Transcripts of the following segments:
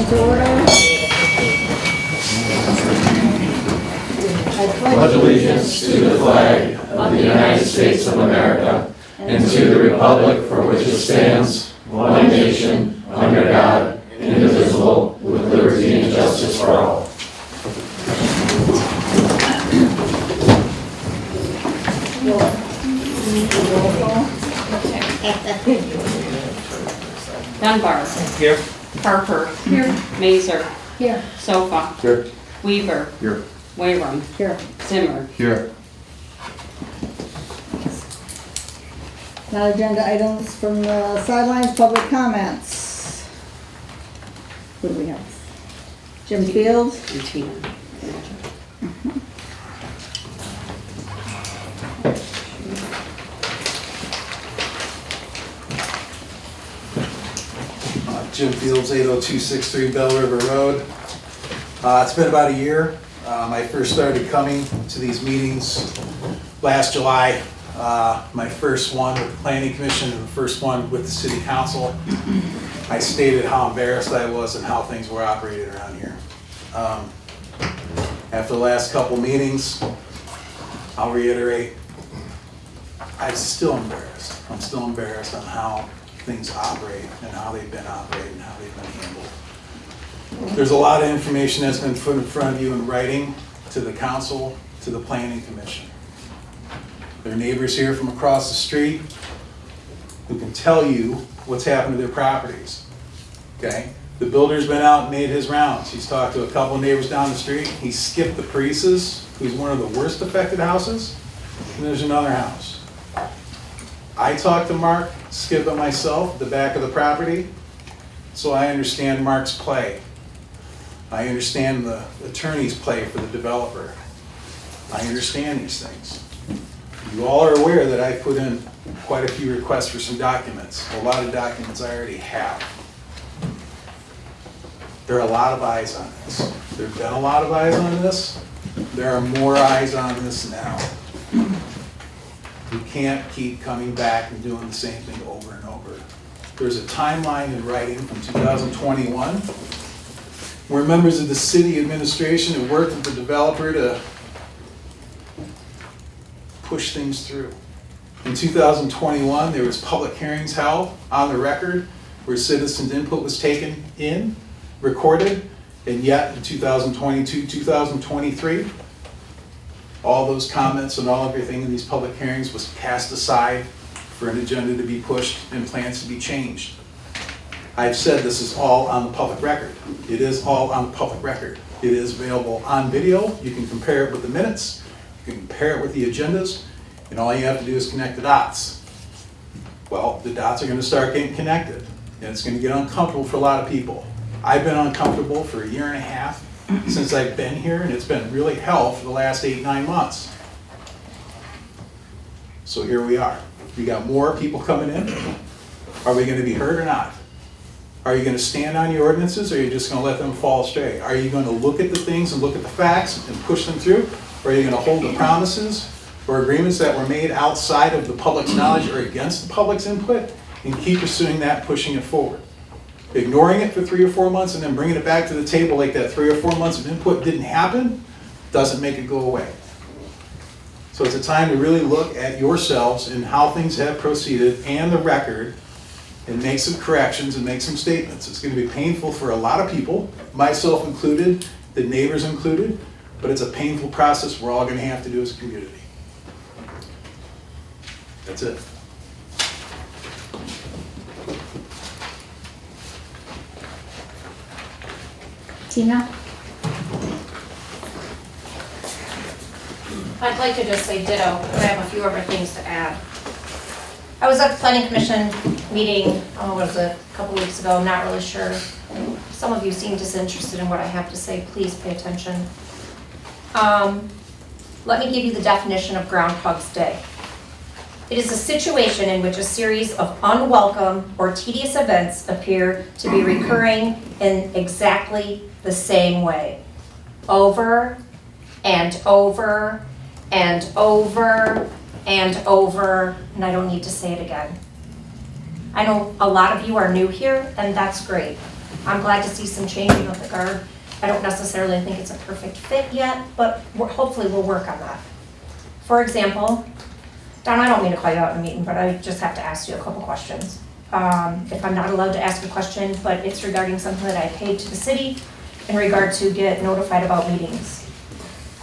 Meeting to order. Pledge allegiance to the flag of the United States of America and to the republic for which it stands, one nation, under God, indivisible, with liberty and justice for all. Dunbar. Here. Harper. Here. Mazer. Here. Sofa. Here. Weaver. Here. Wayrum. Here. Zimmer. Here. Now agenda items from the sidelines, public comments. Who do we have? Jim Fields. And Tina. Jim Fields, 80263 Bell River Road. It's been about a year. I first started coming to these meetings last July. My first one with the Planning Commission and the first one with the City Council. I stated how embarrassed I was and how things were operated around here. After the last couple meetings, I'll reiterate, I'm still embarrassed. I'm still embarrassed on how things operate and how they've been operated and how they've been handled. There's a lot of information that's been put in front of you in writing to the council, to the Planning Commission. There are neighbors here from across the street who can tell you what's happened to their properties, okay? The builder's been out and made his rounds. He's talked to a couple of neighbors down the street. He skipped the Paresis, who's one of the worst affected houses, and there's another house. I talked to Mark, Skip and myself, at the back of the property, so I understand Mark's play. I understand the attorney's play for the developer. I understand these things. You all are aware that I put in quite a few requests for some documents. A lot of documents I already have. There are a lot of eyes on this. There have been a lot of eyes on this. There are more eyes on this now. You can't keep coming back and doing the same thing over and over. There's a timeline in writing from 2021 where members of the city administration have worked with the developer to push things through. In 2021, there was public hearings held on the record where citizens' input was taken in, recorded, and yet in 2022, 2023, all those comments and all everything in these public hearings was cast aside for an agenda to be pushed and plans to be changed. I've said this is all on the public record. It is all on the public record. It is available on video. You can compare it with the minutes. You can compare it with the agendas. And all you have to do is connect the dots. Well, the dots are going to start getting connected. And it's going to get uncomfortable for a lot of people. I've been uncomfortable for a year and a half since I've been here, and it's been really hell for the last 8-9 months. So here we are. We got more people coming in. Are we going to be heard or not? Are you going to stand on your ordinances, or are you just going to let them fall astray? Are you going to look at the things and look at the facts and push them through? Or are you going to hold the promises or agreements that were made outside of the public's knowledge or against the public's input and keep pursuing that, pushing it forward? Ignoring it for 3 or 4 months and then bringing it back to the table like that 3 or 4 months of input didn't happen doesn't make it go away. So it's a time to really look at yourselves and how things have proceeded and the record and make some corrections and make some statements. It's going to be painful for a lot of people, myself included, the neighbors included, but it's a painful process we're all going to have to do as a community. That's it. Tina? I'd like to just say ditto, but I have a few other things to add. I was at the Planning Commission meeting, what was it, a couple weeks ago, I'm not really sure. Some of you seem disinterested in what I have to say, please pay attention. Let me give you the definition of Groundhog's Day. It is a situation in which a series of unwelcome or tedious events appear to be recurring in exactly the same way, over and over and over and over, and I don't need to say it again. I know a lot of you are new here, and that's great. I'm glad to see some changing of the guard. I don't necessarily think it's a perfect fit yet, but hopefully we'll work on that. For example, Don, I don't mean to call you out in a meeting, but I just have to ask you a couple questions. If I'm not allowed to ask a question, but it's regarding something that I paid to the city in regard to get notified about meetings.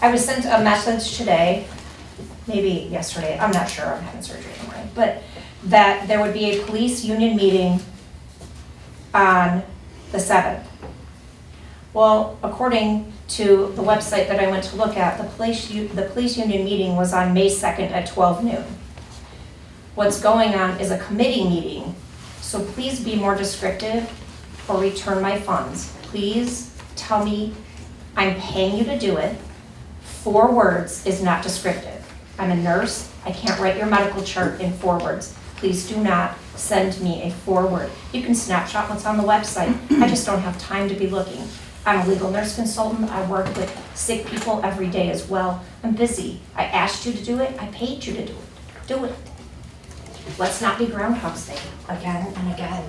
I was sent a message today, maybe yesterday, I'm not sure, I'm having surgery in the morning, but that there would be a police union meeting on the 7th. Well, according to the website that I went to look at, the police union meeting was on May 2nd at 12 noon. What's going on is a committee meeting, so please be more descriptive or return my funds. Please tell me I'm paying you to do it. 4 words is not descriptive. I'm a nurse, I can't write your medical chart in 4 words. Please do not send me a 4-word. You can snapshot what's on the website. I just don't have time to be looking. I'm a legal nurse consultant. I work with sick people every day as well. I'm busy. I asked you to do it. I paid you to do it. Do it. Let's not be Groundhog's Day again and again.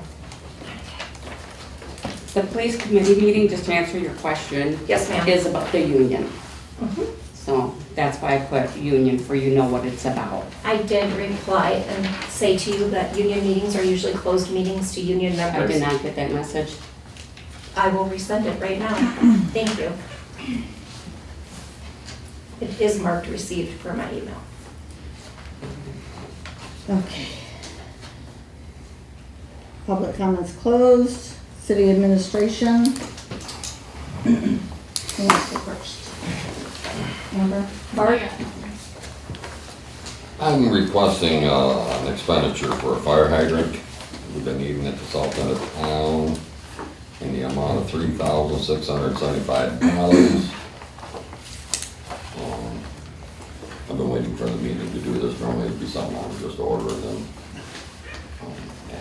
The police committee meeting, just to answer your question. Yes, ma'am. Is about the union. Mhm. So that's why I put union, for you know what it's about. I did reply and say to you that union meetings are usually closed meetings to union I members. did not get that message. I will resend it right now. Thank you. It is marked received per my email. Okay. Public comments closed. City administration. Who wants to go first? Amber? Bart? I'm requesting an expenditure for a fire hydrant. We've been needing it to south end of town in the amount of $3,675. I've been waiting for the meeting to do this. Normally it'd be something I would just order and then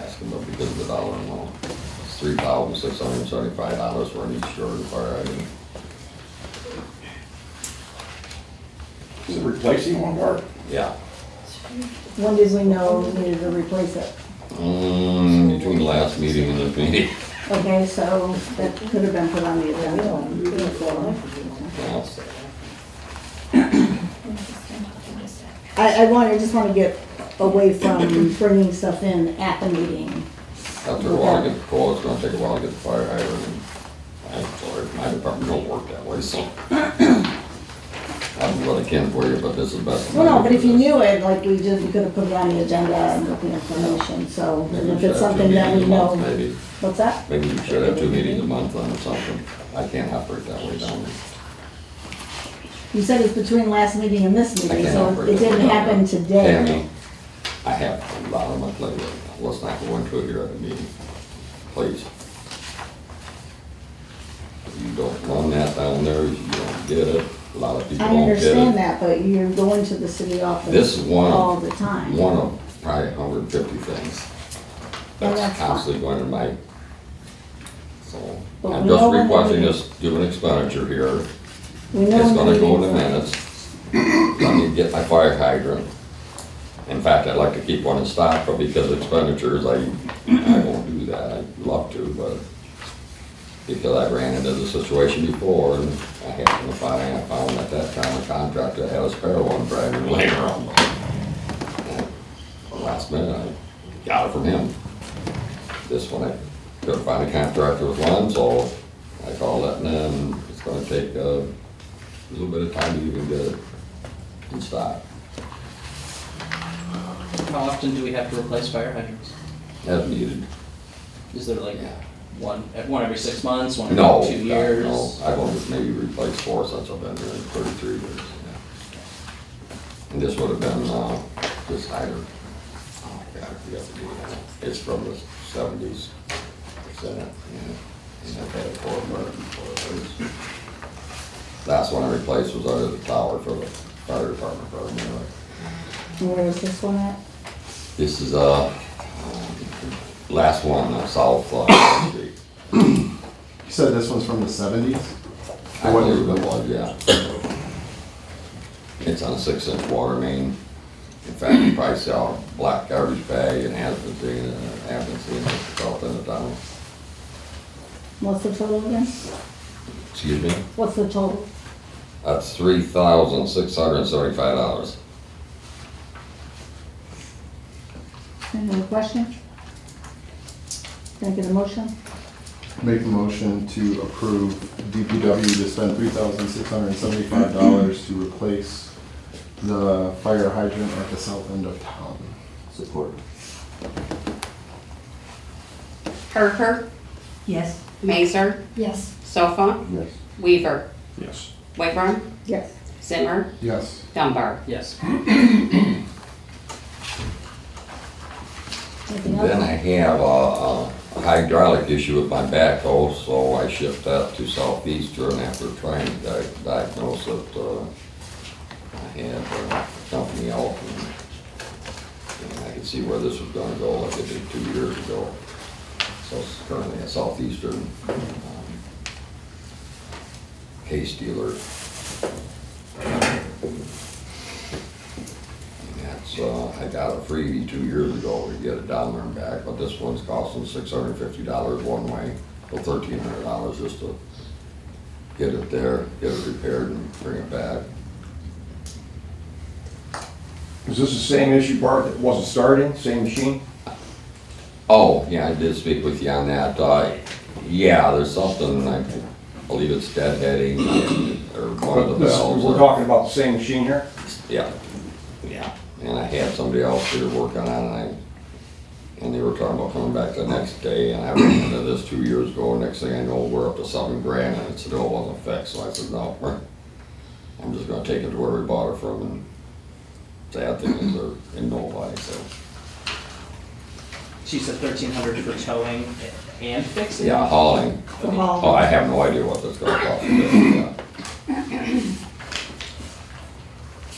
ask them, but because of the dollar amount, it's $3,675 for an each short fire hydrant. Is it replacing one part? Yeah. When did we know we needed to replace it? Between the last meeting and this meeting. Okay, so that could have been put on the agenda. I just want to get away from bringing stuff in at the meeting. After a while, I get the call, it's gonna take a while to get the fire hydrant. And I'm sorry, my department don't work that way, so. I'll do what I can for you, but this is the best. Well, no, but if you knew it, like we did, we could have put it on the agenda and put the information, so Maybe if we should it's have 2 something that we meetings a month, know. Maybe, What's that? maybe we should have 2 meetings a month then or something. I can't operate that way down there. You said it's between last meeting and this I meeting, can't so operate it that way didn't down happen there. today. Tammy, I have a lot on my plate right now. Let's not go into it here at the meeting, please. If you don't run that down there, you don't get it. A lot of people I don't get it. understand that, but you're going to the city office This is all the time. one of probably 150 things And that's that's fine. constantly going in my, so, But I'm we just know when requesting we- this, do an expenditure here. We know It's when gonna go in the meetings minutes. Let me get my fire hydrant. In fact, I'd like to keep one in stock, but because of expenditures, I won't do that. I'd love to, but because I ran into the situation before and I happened to find at that time a contractor had a spare one dragging laying around. Last minute, I got it from him. This one, I couldn't find a contractor with one, so I called it, and then it's gonna take a little bit of time to even get it in stock. How often do we have to replace fire hydrants? As needed. Is there like Yeah. one every 6 months, one No, every 2 years? No, I've only maybe replaced 4 since I've been here in 33 years. Yeah. And this would have been, this hydrant. Oh, God, I forgot to do that. It's from the 70s. And I've had it for about 4 years. Last one I replaced was under the tower for the fire department for anyway. Where is this one at? This is, last one, South Street. You said this one's from the 70s? I believe it was, yeah. It's on a 6-inch water main. In fact, you probably sell a black garbage bag and Athens in the south end of town. What's the total again? Excuse me? What's the total? That's $3,675. Any other questions? Can I get a motion? Make a motion to approve DPW to spend $3,675 to replace the fire hydrant at the south end of town. Support. Parker, Yes. Mazer, Yes. Sofa, Yes. Weaver, Yes. Whitburn, Yes. Zimmer, Yes. Dunbar. Yes. Anything Then I else? have a hydraulic issue with my backhoe, so I shipped that to Southeastern after trying to diagnose it. I had a company out and I could see where this was gonna go like I did 2 years ago. So it's currently a Southeastern case dealer. That's, I got a freebie 2 years ago to get it down there and back, but this one's costing $650 one way, so $1,300 just to get it there, get it repaired and bring it back. Is this the same issue, Bart, that wasn't starting, same machine? Oh, yeah, I did speak with you on that. Yeah, there's something, I believe it's deadheading or one of the valves. We're talking about the same machine here? Yeah, yeah. And I had somebody else here working on it, and they were talking about coming back the next day, and I ran into this 2 years ago, and next thing I know, we're up to $7,000, and it still wasn't fixed, so I said, no, I'm just gonna take it to where we bought it from, and sad thing is they're in Novi, so. She said 1,300 for towing and fixing? Yeah, hauling. For hauling. Oh, I have no idea what that's gonna cost. Yeah.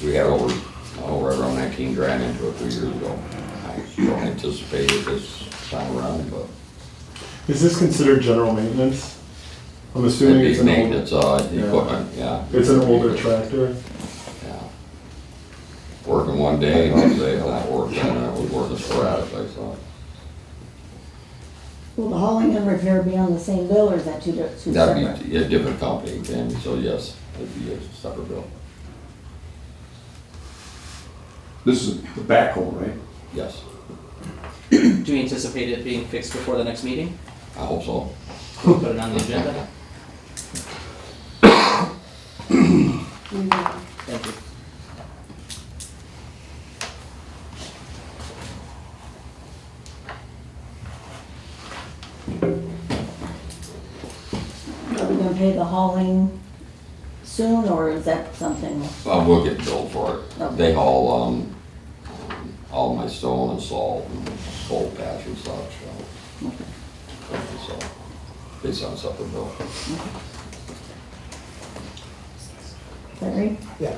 We had over around 19 grand into it 2 years ago. I don't anticipate it this time around, but Is this considered general maintenance? I'm it'd assuming be it's an older, maintenance, equipment, yeah. it's an older tractor. Yeah. Working one day, one day, not working, and it was working sporadically, so. Will the hauling and repair be on the same bill or is that two separate? That'd be a different company, and so yes, it'd be a separate bill. This is the backhoe, right? Yes, Do we anticipate it being fixed before the next meeting? I hope so. Put it on the agenda? Thank you. Are we gonna pay the hauling soon or is that something? We'll get billed for it. Okay. They haul, all my stone and salt and coal patch and such, so they send us up a bill. Larry? Yeah, I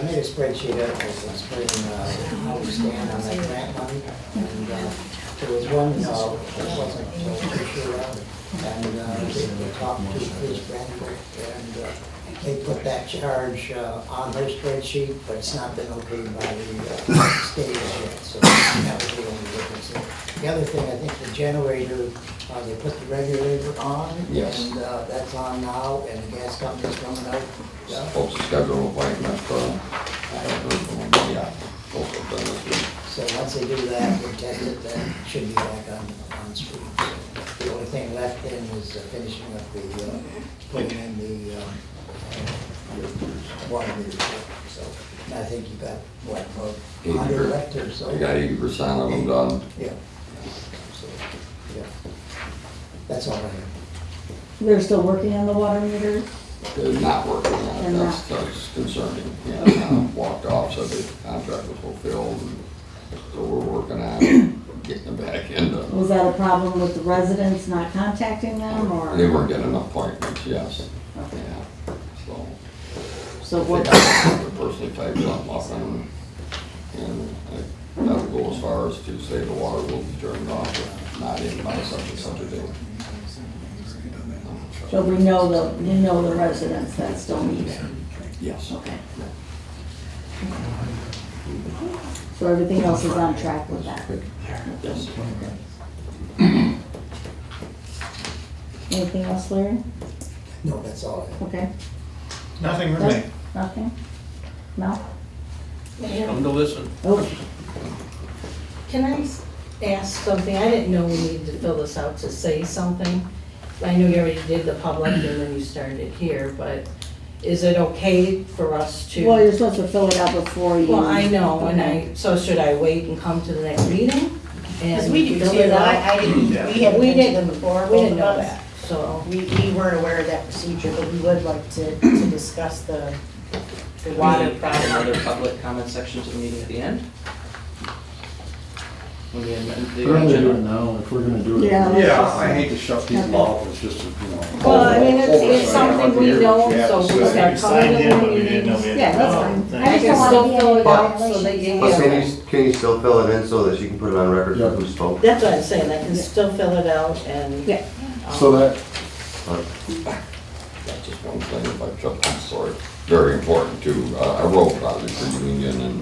made a spreadsheet up this explaining how we stand on that grant money. And there was one, that wasn't too sure of, and they talked to Chris Brandford, and they put that charge on their spreadsheet, but it's not been okayed by the state yet, so that was the only difference there. The other thing, I think the generator, they put the regulator on, Yes. and that's on now, and the gas company's coming out. Supposed to schedule an appointment, I haven't heard from them yet. Supposed to have done this week. So once they do that, we test it, then it should be back on stream. So the only thing left then is finishing up the, putting in the water meter. So I think you got, what, about 100 left or so? I got 80% of them done. Yeah. So, yeah. That's all I have. They're still working on the water meters? They're not working on it, They're that's concerning. Yeah, walked off, said the contract was fulfilled, and so we're working on getting them back into. Was that a problem with the residents not contacting them or? They weren't getting appointments, yes. Okay. Yeah, so. So I what, think I personally typed something up and that'll go as far as to say the water will be turned off, if not in by such and such a day. so we know the residents that still need it? Yes. Okay. So everything else is on track with that? Yes. Anything else, Larry? No, that's all. Okay. Nothing for Doug? me. Nothing? Mel? Come to listen. Oh, Can I ask something? I didn't know we needed to fill this out to say something. I know you already did the public and then you started here, but is it okay for us to? well, you're supposed to fill it out before you. Well, I know, so should I wait and come to the next meeting? Because we do fill too, it out? I didn't, we hadn't We been to didn't, them before, we didn't both know of us. that, so. We weren't aware of that procedure, but we would like to discuss the water Add problem. another public comment section to the meeting at the end? When we amend the We're gonna do it agenda? now, if we're gonna do it. Yeah. Yeah, I hate to shut people off, it's just, Well, I mean, it's oversight. something we know, so we start coming to the meetings. Yeah, that's fine. I I just can don't still want to fill be it in out so violation. that you But hear. can you still fill it in so that she can put it on record for Yeah. who spoke? That's what I'm saying, I can still fill it out and. Yeah. So that, That's just one thing, if I jump, I'm sorry. Very important too, a road project for Union and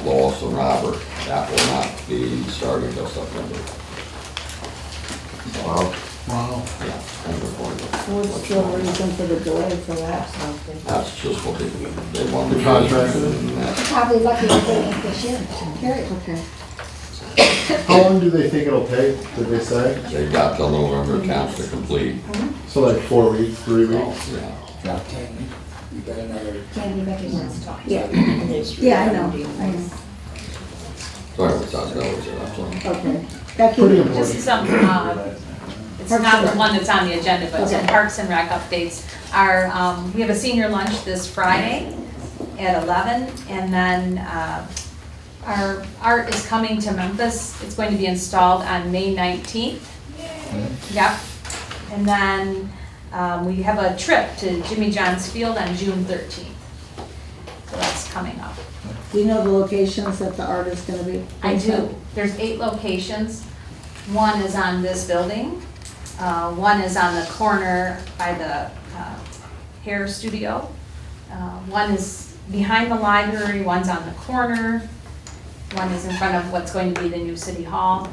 Lois and Robert. That will not be starting till September. Wow. wow, Yeah, and we're going to- What's the reason for the delay for that? That's just what they want. The contract. And that's- Probably lucky to get it this year. Carry, okay. how long do they think it'll take, did they say? They've got till November 10th to complete. So like 4 weeks, 3 So, weeks? yeah. You got another. Candy making us talk. Yeah, yeah, I know, I know. So anyways, that's that's all. Okay. Becky? Pretty Just important. some, it's not the one that's on the agenda, but some Okay. Parks and Rec updates. We have a senior lunch this Friday at 11, and then our art is coming to Memphis. It's going to be installed on May 19th. Yep. And then we have a trip to Jimmy John's Field on June 13th. So that's coming up. Do you know the locations that the art is gonna be? I do. There's 8 locations. One is on this building. One is on the corner by the hair studio. One is behind the library, one's on the corner. One is in front of what's going to be the new city hall.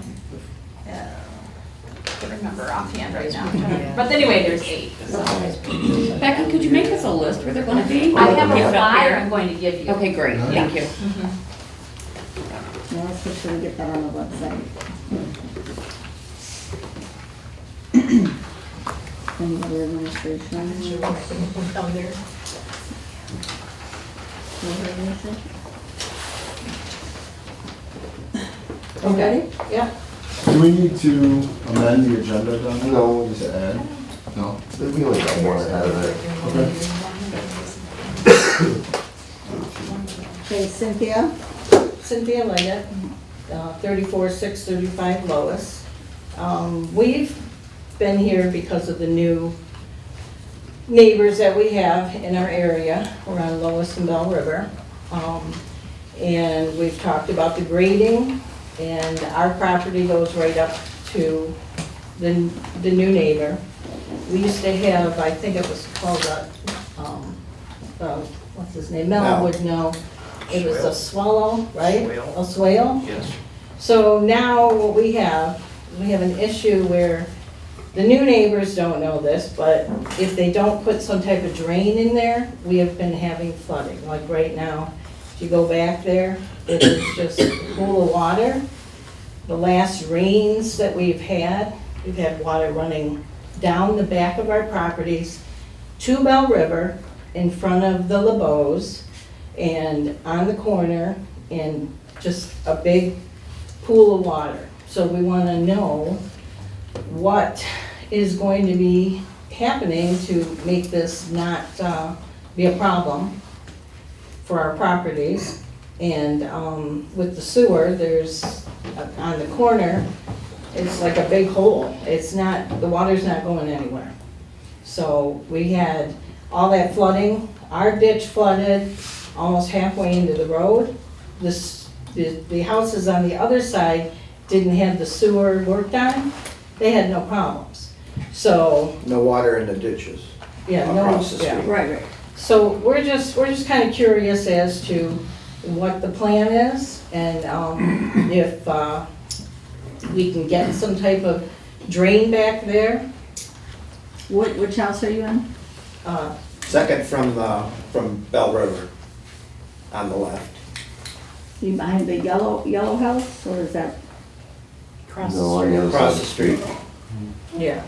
I can't remember offhand right now. But anyway, there's 8. So. Becky, could you make us a list where they're gonna be? I have Keep a it up flyer here. I'm going to give you. Okay, great, thank you. No, let's make sure we get that on the website. Any other administration? Down there. Other administration? You ready? Yeah. Do we need to amend the agenda, Don? No, Just add? No? we only got one ahead of it. Okay, Cynthia? Cynthia Leggett, 34,635 Lois. We've been here because of the new neighbors that we have in our area around Lois and Bell River. And we've talked about the grading, and our property goes right up to the new neighbor. We used to have, I think it was called what's his name, Mel would know. It was a swallow, right? A swale? Yes. So now what we have an issue where the new neighbors don't know this, but if they don't put some type of drain in there, we have been having flooding. Like right now, if you go back there, it is just a pool of water. The last rains that we've had water running down the back of our properties to Bell River in front of the LeBeaus and on the corner, and just a big pool of water. So we want to know what is going to be happening to make this not be a problem for our properties. And with the sewer, there's, on the corner, it's like a big hole. It's not, the water's not going anywhere. So we had all that flooding. Our ditch flooded almost halfway into the road. The houses on the other side didn't have the sewer worked on. They had no problems. So, No water in the ditches. yeah, no, Across the yeah. street. Right. So we're just kind of curious as to what the plan is, and if we can get some type of drain back there, Which house are you in? Second from Bell River, on the left. You behind the yellow house, or is that? Across the No, I street. know. Across the street. Yeah.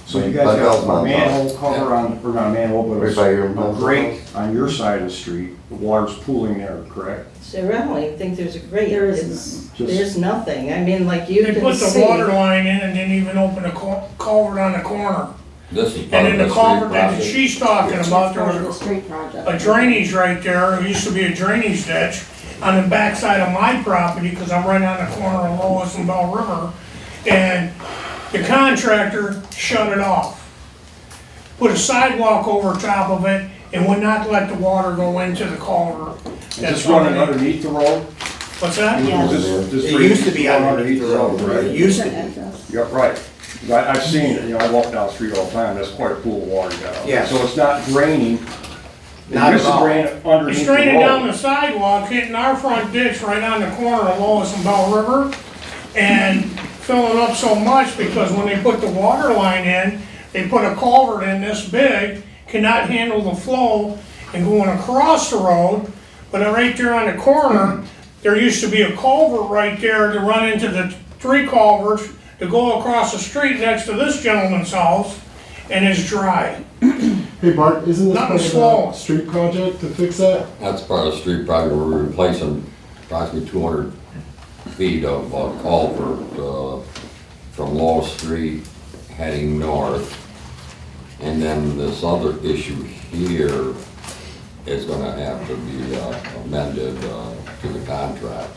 So you But guys Bell's got not a manhole cover on, or not a manhole, but Right by your a mom's grate on your side of the street, the water's pooling there, correct? So I don't even think there's a grate. There is It's- Just- There's nothing. I mean, like you They can put the see. water line in and didn't even open the culvert on the corner. This is And part of then the the street culvert that project. she's talking about, there Part of the was street project. a drainage right there. There used to be a drainage ditch on the backside of my property, because I'm right on the corner of Lois and Bell River. And the contractor shut it off. Put a sidewalk over top of it and would not let the water go into the culvert. Is That's this running all they- underneath the road? What's that? Yeah. This It used to be underneath the road, right? It used to be. Address. Yep, right. I've seen it, you know, I walk down the street all the time, there's quite a pool of water down. Yeah. So it's not draining. Not It used at to all. drain underneath It's the draining down road. the sidewalk, hitting our front ditch right on the corner of Lois and Bell River, and filling up so much because when they put the water line in, they put a culvert in this big, cannot handle the flow and going across the road, but right there on the corner, there used to be a culvert right there to run into the 3 culverts to go across the street next to this gentleman's house, and it's dry. Hey Bart, isn't this part Nothing's of flowing. the street project to fix that? That's part of the street project, we're replacing approximately 200 feet of culvert from Law Street heading north. And then this other issue here is gonna have to be amended to the contract.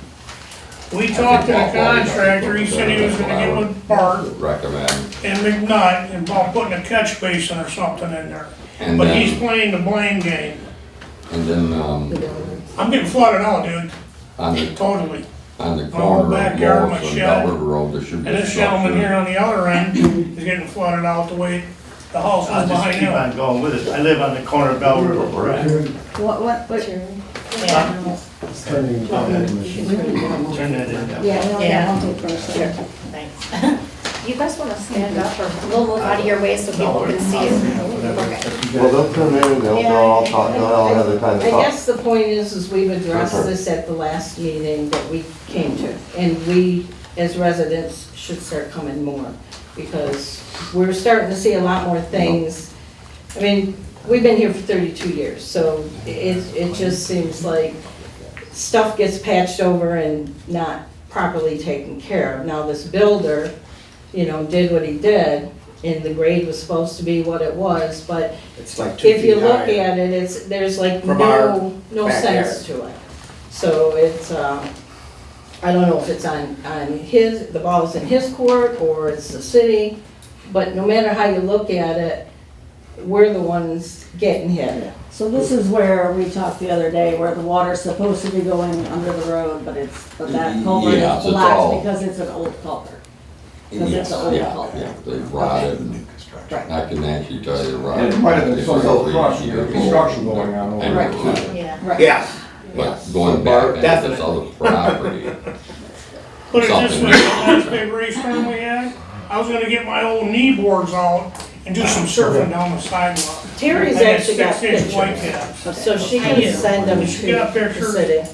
We talked to the contractor, he said he was gonna get with Bart Recommend. and McNutt and about putting a catch basin or something in there. And But then- he's playing the blame game. And then, I'm getting flooded out, dude, on the, totally. on the My whole corner of backyard, my Lois and shed. Bell River Road, there should be And a this gentleman here structure. on the other end is getting flooded out the way the house I'll was just behind keep him. on going with it. I live on the corner of Bell River, correct? What, It's turning. Turn that in. yeah, we only Yeah. have one paper, so. Thanks. You guys wanna stand up or we'll move out of your way so people can see you? Okay. Well, they'll come in and they'll all talk, they'll all have their time to I talk. guess the point is we've addressed Okay. this at the last meeting that we came to. And we, as residents, should start coming more, because we're starting to see a lot more things. I mean, we've been here for 32 years, so it just seems like stuff gets patched over and not properly taken care of. Now, this builder, you know, did what he did, and the grade was supposed to be what it was, but It's like 2 if you feet look high. at it, there's like From our no backyard. sense to it. So it's, I don't know if it's on the ball's in his court or it's the city, but no matter how you look at it, we're the ones getting hit. So this is where we talked the other day, where the water's supposed to be going under the road, but that culvert Yeah, is it's blocked all- because it's an old culvert. Because it's Yes, an old yeah, culvert. yeah, they've rotted, and Right. I can actually tell you And rotted. it might have been some Probably construction, years construction old. going on over And there. it rotted. Yeah. Right. Yeah, But going back into this Definitely. other property, Put it this Something. way, the last big rainstorm we had, I was gonna get my old knee boards out and do some surfing down the sidewalk. Terry's I had actually got 6-inch white pictures, caps. so she I can do. send them to She got the pictures. city.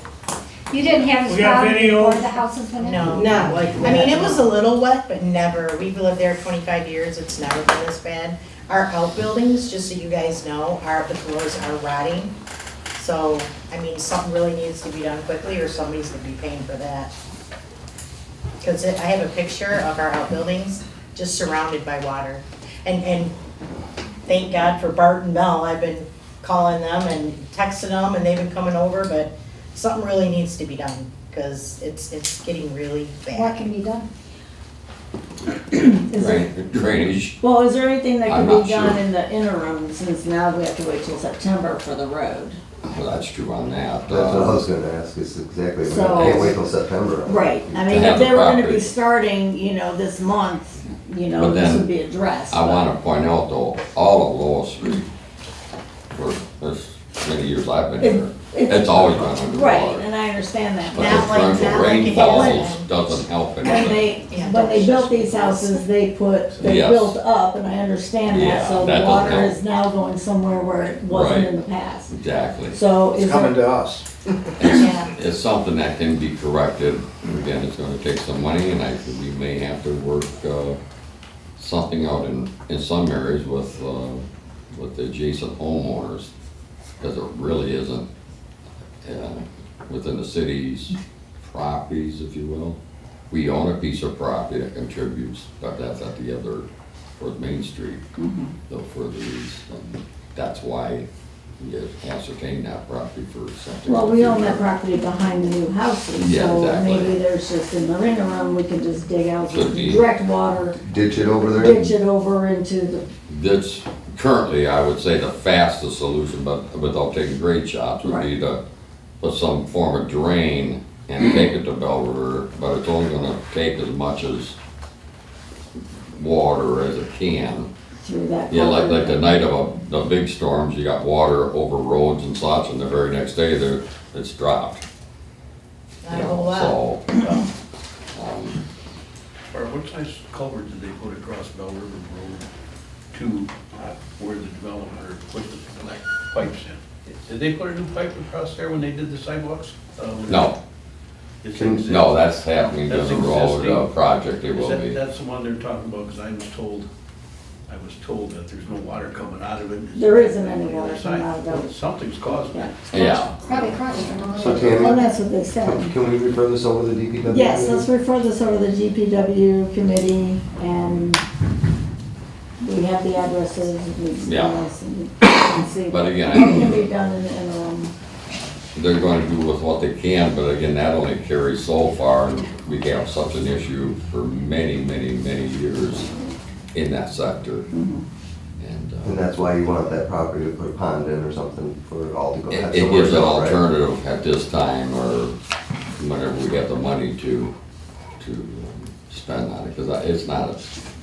You didn't have We this got problem video. before the house has been in? No. Not like I mean, it that. was a little wet, but never, we've lived there 25 years, it's never been this bad. Our outbuildings, just so you guys know, the floors are rotting. So, I mean, something really needs to be done quickly or somebody's gonna be paying for that. Because I have a picture of our outbuildings just surrounded by water. And thank God for Bart and Mel, I've been calling them and texting them and they've been coming over, but something really needs to be done because it's getting really What bad. can be done? Is there- drainage, Well, is there anything that I'm can not be done sure. in the interim, since now we have to wait till September for the road? well, that's true on that. That's what I was gonna ask, is exactly, I So- can't wait till September. Right, I mean, have if the they were gonna be property. starting, this month, But this then would be addressed. I but- wanna point out though, all of Law Street, for as many years I've been here, It's- it's always been underwater. Right, and I understand understand that. But Not the like- torrential not like it rainfalls has been. doesn't help When anything. they built these houses, they Yes. built up, and I understand that, Yeah, so that the doesn't water help. is now going somewhere where it wasn't Right. in the past. Exactly. So is It's coming there, to us. It's something that can be corrected. Again, it's gonna take some money, and I think we may have to work, something out in some areas with the adjacent homeowners, because it really isn't, within the city's properties, if you will. We own a piece of property that contributes, but that's at the other, toward Main Street, though further east, and that's why we ascertain that property for something. well, in the we own that future. property behind the new houses, Yeah, so exactly. maybe there's just in the interim, we can just dig out Could be. direct water, Ditch it over there. ditch it over into the, That's currently, I would say, the fastest solution, but without taking great shots, would be to put some form of drain and take it to Bell River, but it's only gonna take as much as water as it can. through that. Yeah, like culvert. the night of the big storms, you got water over roads and such, and the very next day, it's dropped. Not a whole lot. So, Or what size culvert did they put across Bell River Road to where the developer put the like, pipes in? Did they put a new pipe across there when they did the sidewalks? no, It's Can- exist- no, that's happening to That's the road existing. project, it Is will that, be. that's the one they're talking about, because I was told that there's no water coming out of it. There isn't any On the other water coming side. out of it. Something's causing it. Yeah. Probably across from. So Oh, Tammy, that's what they said. can we refer this over to the DPW? Yes, let's refer this over to the GPW committee, and we have the addresses, we Yeah. and see But what again, can be done in the interim. They're going to do with what they can, but again, that only carries so far, and we have such an issue for many, many, many years in that sector. And that's why you want that property to put a pond in or something for it all to go. have It somewhere gives to an go, right? alternative at this time, or whenever we have the money to spend on it, because it's not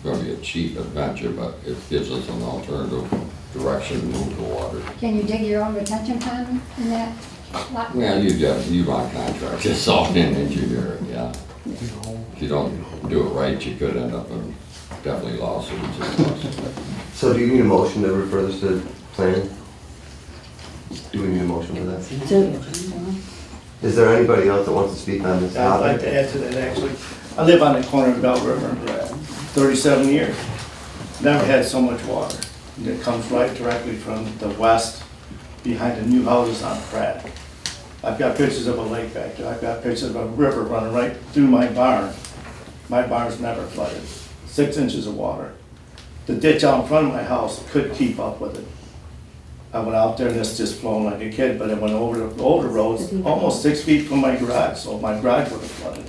going to be a cheap adventure, but it gives us an alternative direction to move the water. Can you dig your own retention pond in that lot? Yeah, you run contracts, it's all in engineering, yeah. If you don't do it right, you could end up in definitely lawsuits and lawsuits. So do you need a motion to refer this to planning? Do we need a motion for that? To, Is there anybody else that wants to speak on this I'd like topic? to add to that, actually. I live on the corner of Bell River, 37 years. Never had so much water. And it comes right directly from the west, behind the new houses on Pratt. I've got pictures of a lake back there. I've got pictures of a river running right through my barn. My barn's never flooded. 6 inches of water. The ditch out in front of my house could keep up with it. I went out there and it's just flowing like a kid, but it went over the roads, almost 6 feet from my garage, so my garage would have flooded.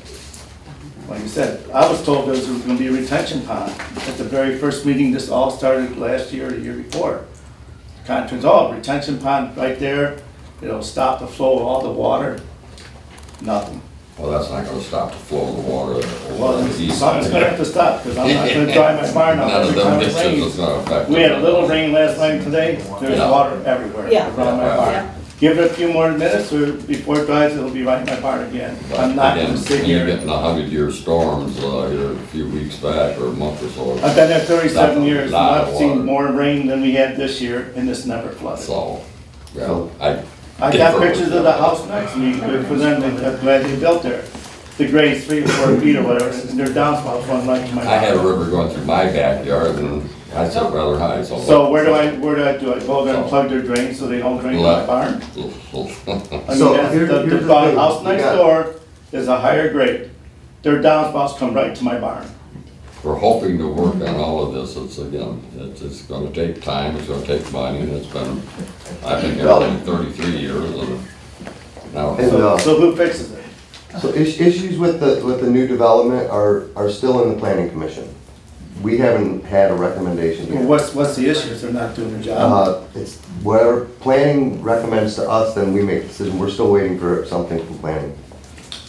Like I said, I was told there was gonna be a retention pond at the very first meeting. This all started last year or the year before. Contractors, oh, retention pond right there, it'll stop the flow of all the water. Nothing. Well, that's not gonna stop the flow of the water. Well, something's gonna have to stop, because I'm not gonna dry my barn out None of every them time it ditches is rains. gonna affect. We had a little rain last night and today, there's Yeah. water everywhere Yeah. around my Yeah. barn. Give it a few more minutes, or before it dries, it'll be right in my barn again. I'm not Again, gonna sit when you're here. getting 100-year storms, here a few weeks back, or a month or so. I've been there 37 That's a years, and lot of I've seen water. more rain than we had this year, and it's never flooded. So, yeah, I got pictures of the house next to me, good for them, I'm glad they built there. The grade's 3 or 4 feet or whatever, and their downspouts run right to my I had a barn. river going through my backyard, and I sit rather high, so. So where do I do? I go there and plug their drains so they don't drain in my barn? I mean, So that's, here's the the thing. house We next got- door is a higher grade. Their downspouts come right to my barn. We're hoping to work on all of this, it's gonna take time, it's gonna take money, and I've been here only 33 years, and now. And, So who fixes it? So issues with the new development are still in the planning commission. We haven't had a recommendation Well, yet. what's the issue if they're not doing their job? It's whatever planning recommends to us, then we make the decision. We're still waiting for something from planning.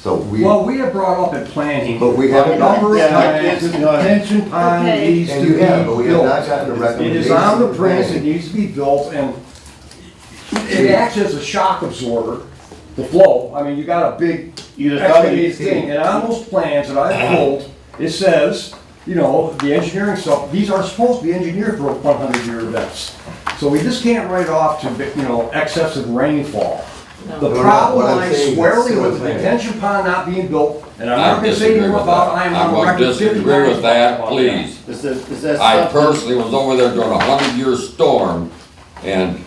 So Well, we have brought up at planning. But we haven't- A number of Yeah, times, it's- the detention pond Okay. needs to And be you have, but we have built. not gotten a It recommendation. is on the from prints, it planning. needs to be built, and it acts as a shock absorber. the flow. I mean, you got a big excavated thing, and on those plans that I pulled, it says, you know, the engineering stuff, these are supposed to be engineered for 100-year events. So we just can't write off to, you know, excessive rainfall. The problem lies squarely with the detention pond not being built, and I'm not gonna say anything about, I'm on going record to 50 disagree with that, about please. Is that I something- personally was over there during a 100-year storm, and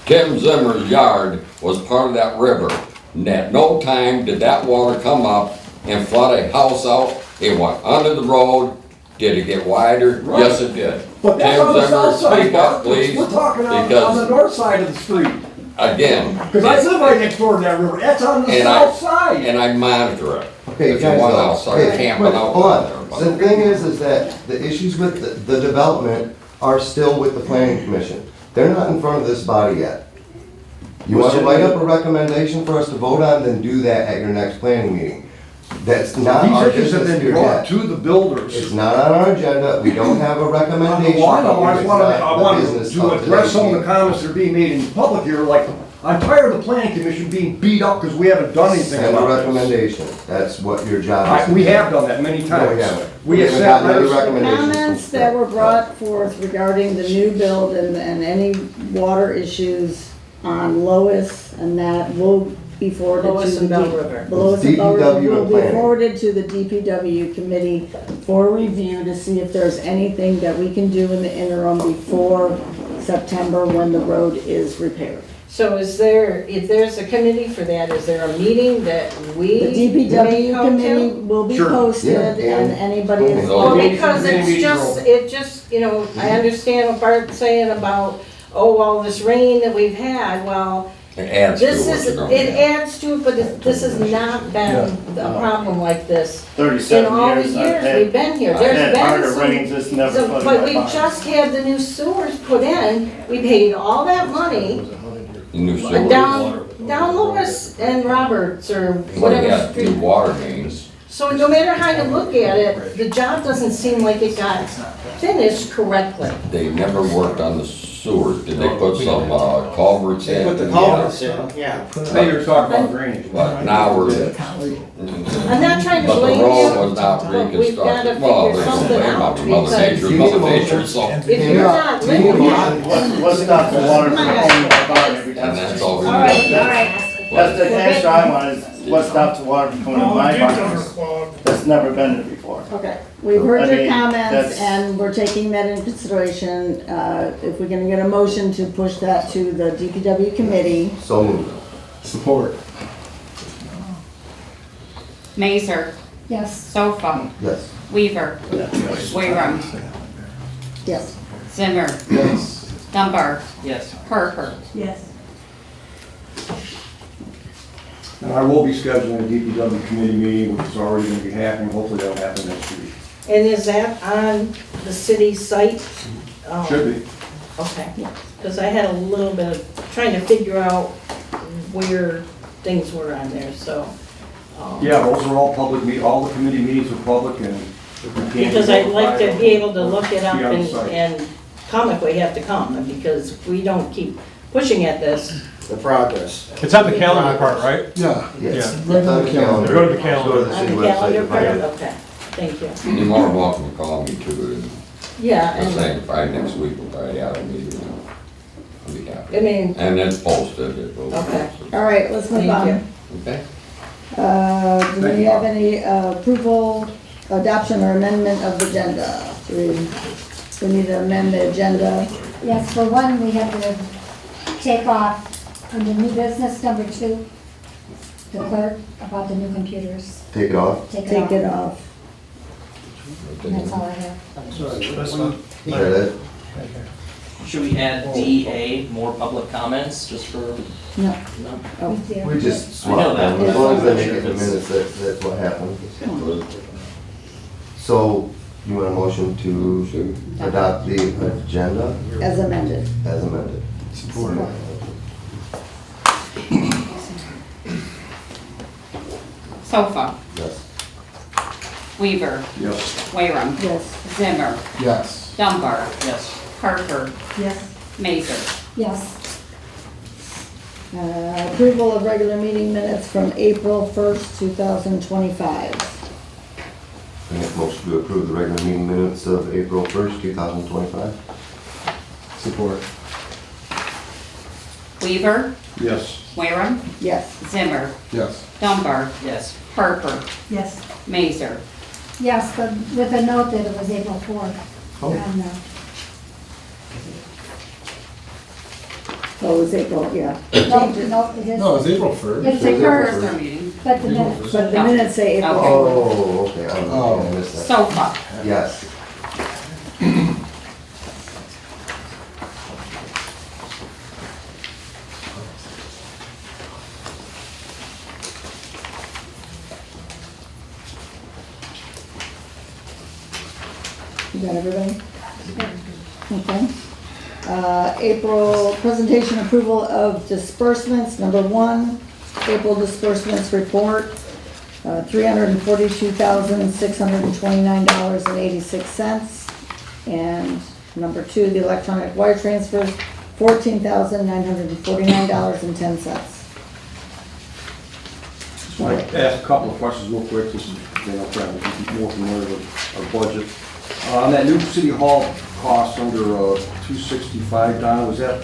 Tim Zimmer's yard was part of that river. And at no time did that water come up and flood a house out. It went under the road. Did it get wider? Right. Yes, it did. But that's Tim on the Zimmer, south side, speak up, Mark. please, We're talking on the because, north side of the street. again, Because I live right next door to that river, that's on the And south side. and I monitor it. Okay, If you guys, want outside hey, camping wait, out hold down on. there, The but- thing is that the issues with the development are still with the planning commission. They're not in front of this body yet. You want to write up a recommendation for us to vote on, then do that at your next planning meeting. That's not our These issues have business been here brought yet. to the builders. It's not on our agenda, we don't have a recommendation. Well, I know, I It's just wanted, not I the wanted business to of address today's some of the meeting. comments that are being made in public here, like, I'm tired of the planning commission being beat up because we haven't done anything Send a about this. recommendation, that's what your job is. We have done that many No, times. we haven't. We have haven't sat gotten any letters. recommendations. Comments that were brought forth regarding the new build and any water issues on Lois, and that will be forwarded to Lois the and Bell River. Lois and Bell River DPW will and be planning. forwarded to the DPW committee for review to see if there's anything that we can do in the interim before September when the road is repaired. So is there, if there's a committee for that, is there a meeting that we The may DPW come committee to? will be Sure. posted, Yeah, and anybody is. Well, Well, Maybe- because maybe it just, you know, I understand what Bart's saying about, oh, all this rain that we've had, well, It adds to this what is, you're going it to adds to it, but this has not been a problem like this in 37 all the years I've years had. we've been here. I've There's had been harder some- rains, it's never so- flooded But my we barn. just had the new sewers put in, we paid all that money New sewer. down Lewis and Roberts or Well, whatever yeah, street. new water mains. So no matter how you look at it, the job doesn't seem like it got finished correctly. They never worked on the sewers. Did they put some culverts in? Put the Yeah. culverts in, yeah. Now you're talking about drainage. But now we're, I'm not trying to but the blame road you, was not but we've gotta reconstructed. Well, figure there's no something blame out on Mother because Nature, Mother Nature, so. if you're not Do you need a living it. motion? What's stopped the water from coming to my barn every time? And that's all we All right, did. all right. That's the answer I want, is what stopped the water from coming to Oh, my it barn? gets underclogged. That's never been there before. Okay, we've heard I your mean, comments, that's- and we're taking that into consideration. If we're gonna get a motion to push that to the DPW committee, So moved. Support. Mazer, Yes. Sofa, Yes. Weaver, Wayrum, yes. Zimmer, Yes. Dunbar, Yes. Parker. Yes. And I will be scheduling a DPW committee meeting, which is already going to be happening. Hopefully that'll happen next week. And is that on the city site? Oh, Should be. Okay, because I had a little bit of trying to figure out where things were on there, so. Yeah, those are all public, all the committee meetings are public, and if we can't. Because I'd like to be able to look it up Be on site. and come if we have to come, because we don't keep pushing at this. The progress. It's on the calendar part, right? Yeah. Yes. Right It's on the calendar. Go to the calendar. Go to the On city the website calendar to find part, it. okay, thank you. You're more than welcome to call me too. Yeah, The and, same, Friday next week, we'll probably have a meeting. I'll be happy. I mean, And it's posted. It will be Okay. posted. All right, let's move Thank on. you. Okay? Do we have any approval, adoption, or amendment of the agenda? We need to amend the agenda. Yes, for one, we have to take off under new business number 2, the clerk, about the new computers. Take it off. Take Take it off. off. And that's all I have. Is that it? Should we add DA, more public comments, just for, No. no? Oh, Yeah. We just I know swap that. them, as long as they make it in the minutes, that's what happened. So, you want a motion to adopt the agenda as amended. as amended? Support. Sofa, Yes. Weaver, Yes. Wayrum, Yes. Zimmer, Yes. Dunbar, Yes. Parker, yes. Mazer. Yes. Approval of regular meeting minutes from April 1st, 2025. I make a motion to approve the regular meeting minutes of April 1st, 2025. Support. Weaver, Yes. Wareham, Yes. Zimmer, Yes. Dunbar, Yes. Harper, Yes. Mazer. Yes, but with a note that it was April 4th. Oh. And, Oh, it was April, yeah. no, no, it is. No, it's April 1st. It's April occurred, First our meeting. but the minutes. But the minutes say April. Okay. Oh, okay, I missed that. Sofa, Yes. You got everybody? Okay. April presentation approval of disbursements, number 1, April disbursements report, $342,629.86. And number 2, the electronic wire transfers, $14,949.10. Just want to ask a couple of questions real quick, just, you know, trying to be more familiar with our budget. On that new city hall cost under 265, Donna, was that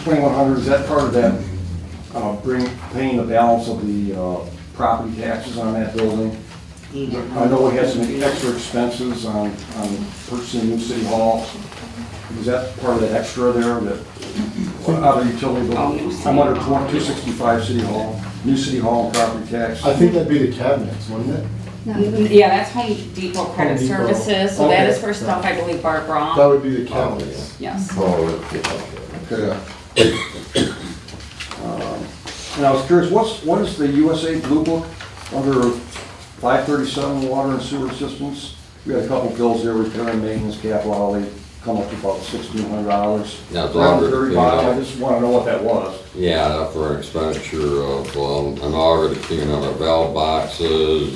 2,100, is that part of that, paying the balance of the property taxes on that building? I know we had some extra expenses on purchasing new city hall. Is that part of the extra there, that, out of the utility bill? I'm under 265 city hall, new city hall and property tax. I think that'd be the cabinets, wouldn't it? yeah, that's Home Depot Credit Home Depot. Services, so that Okay. is for stuff I believe Bart That brought. would be the cabinets. Yes. Oh, okay. Okay. And I was curious, what is the USA Blue Book under 537 water and sewer systems? We had a couple bills there, repair and maintenance, capital outlay, come up to about $1,600. Yeah, it's Around under, 35, I just want to know what that was. Yeah, for an expenditure of, an auger to clean out our valve boxes,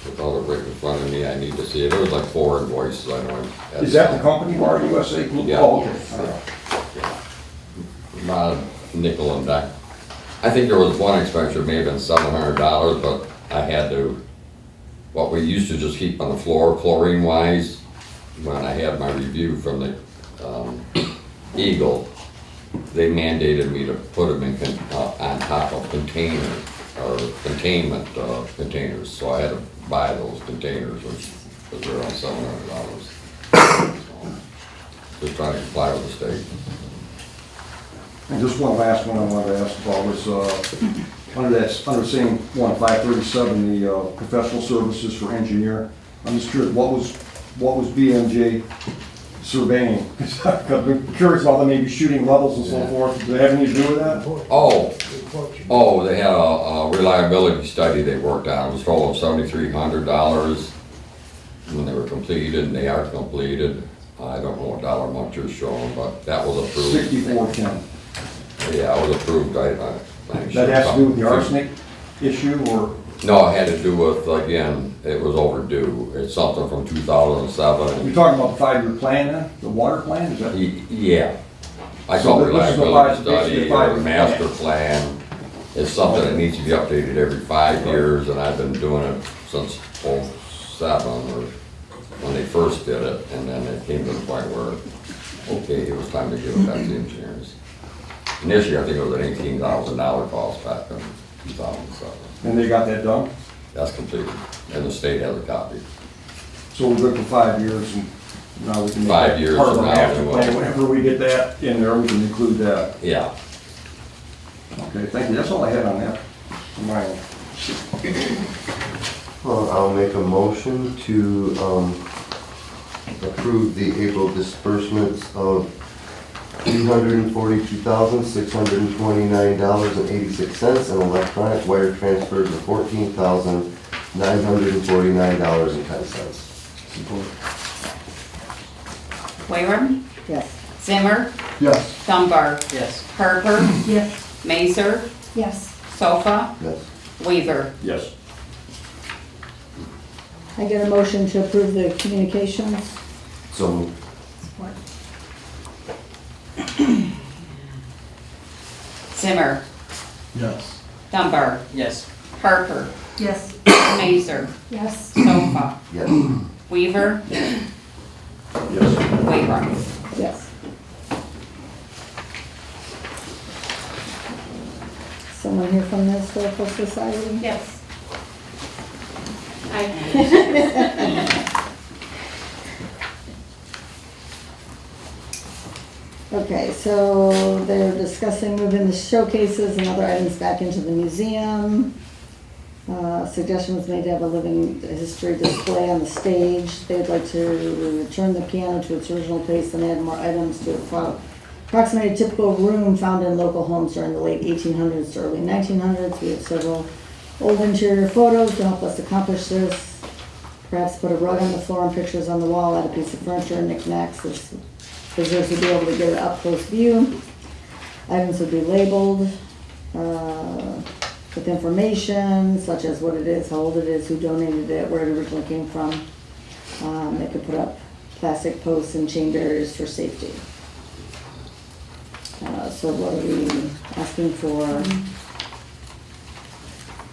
without it right in front of me, I need to see it. There was like 4 invoices, I know. Is that the company, Bar USA Blue? Yeah. Oh, okay. All right. About a nickel and dime. I think there was one expenditure, may have been $700, but I had to, what we used to just keep on the floor chlorine wise, when I had my review from the Eagle, they mandated me to put them in, on top of containers, or containment containers, so I had to buy those containers, which was around $700. So, just trying to comply with the state. And just one last one I wanted to ask about was, under the same one, 537, the professional services for engineer. I'm just curious, what was BMJ surveying? I'm curious about them maybe shooting levels and so forth. Do they have anything to do with that? Oh, they had a reliability study they worked on. It was total of $7,300 when they were completed, and they are completed. I don't know what dollar amount you're showing, but that was approved. 6410. Yeah, it was approved. That has to do with the arsenic issue, or? No, it had to do with, again, it was overdue. It's something from 2007. You're talking about the 5-year plan then? The water plan, is that? Yeah. I So call it this is the reliability basically study the or 5-year master plan. It's something that needs to be updated every 5 years, and I've been doing it since '07, or when they first did it, and then it came to the point where, okay, it was time to give it back to the engineers. Initially, I think it was an $18,000 cost back in 2007. And they got that done? That's completed, and the state has a copy. So we're good for 5 years, and now we can make 5 that years part of from our now, master we plan. will. Whenever we get that in there, we can include that. Yeah. Okay, thank you. That's all I had on that. On my end. Well, I'll make a motion to approve the April disbursements of $342,629.86 and electronic wire transfers of $14,949.10. Support. Wareham, Yes. Zimmer, Yes. Dunbar, Yes. Harper, Yes. Mazer, Yes. Sofa, Yes. Weaver. Yes. I get a motion to approve the communications. So moved. Support. Zimmer, Yes. Dunbar, Yes. Harper, Yes. Mazer, Yes. Sofa, Yes. Weaver, Yes. Wayron. Yes. Someone here from the Historical Society? Yes. Okay, so they're discussing moving the showcases and other items back into the museum. Suggestion was made to have a living history display on the stage. They'd like to return the piano to its original place and add more items to approximate a typical room found in local homes during the late 1800s to early 1900s. We have several old interior photos to help us accomplish this. Perhaps put a rug on the floor and pictures on the wall, add a piece of furniture and knickknacks. Visitors would be able to get an up-close view. Items would be labeled with information such as what it is, how old it is, who donated it, where it originally came from. They could put up plastic posts and chain barriers for safety. So what are we asking for?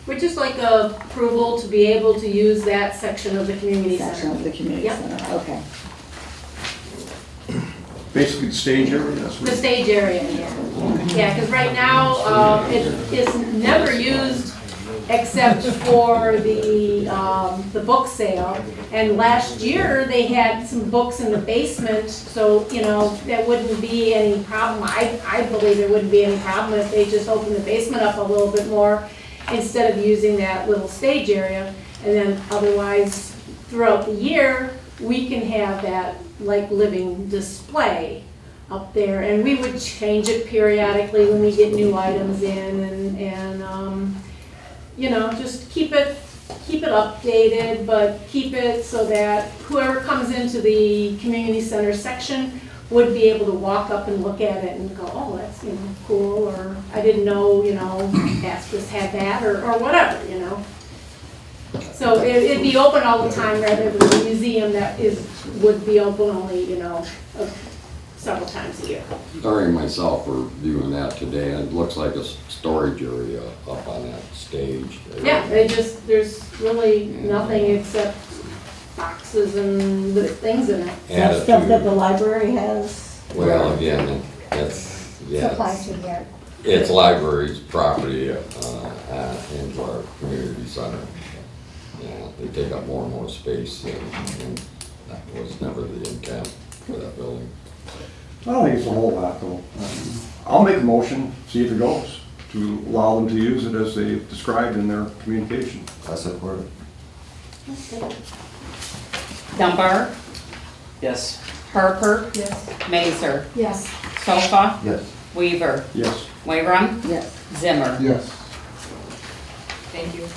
We'd just like approval to be able to use that section of the community Section of center. the community Yep. center, okay. Basically the stage area, that's The what. stage area, yeah. Yeah, because right now, it is never used except for the book sale. And last year, they had some books in the basement, so, you know, there wouldn't be any problem. I believe there wouldn't be any problem if they just opened the basement up a little bit more instead of using that little stage area. And then otherwise, throughout the year, we can have that like living display up there, and we would change it periodically when we get new items in, and you know, just keep it updated, but keep it so that whoever comes into the community center section would be able to walk up and look at it and go, oh, that's, you know, cool, or I didn't know, you know, Aspas had that, or whatever, you know. So it'd be open all the time rather than the museum that would be open only, you know, several times a year. Starry and myself were viewing that today, and it looks like a storage area up on that stage. Yeah, there's really nothing except boxes and the things in it. That stuff that the library has? Well, again, that's, yeah. Supplies to the art. It's library's property, into our community center. Yeah, they take up more and more space, and that was never the intent for that building. I don't think it's a whole lot though. I'll make a motion, see if it goes, to allow them to use it as they described in their communication. I support it. Dunbar, Yes. Harper, Yes. Mazer, Yes. Sofa, Yes. Weaver, Yes. Wayron, Yes. Zimmer. Yes. Thank you.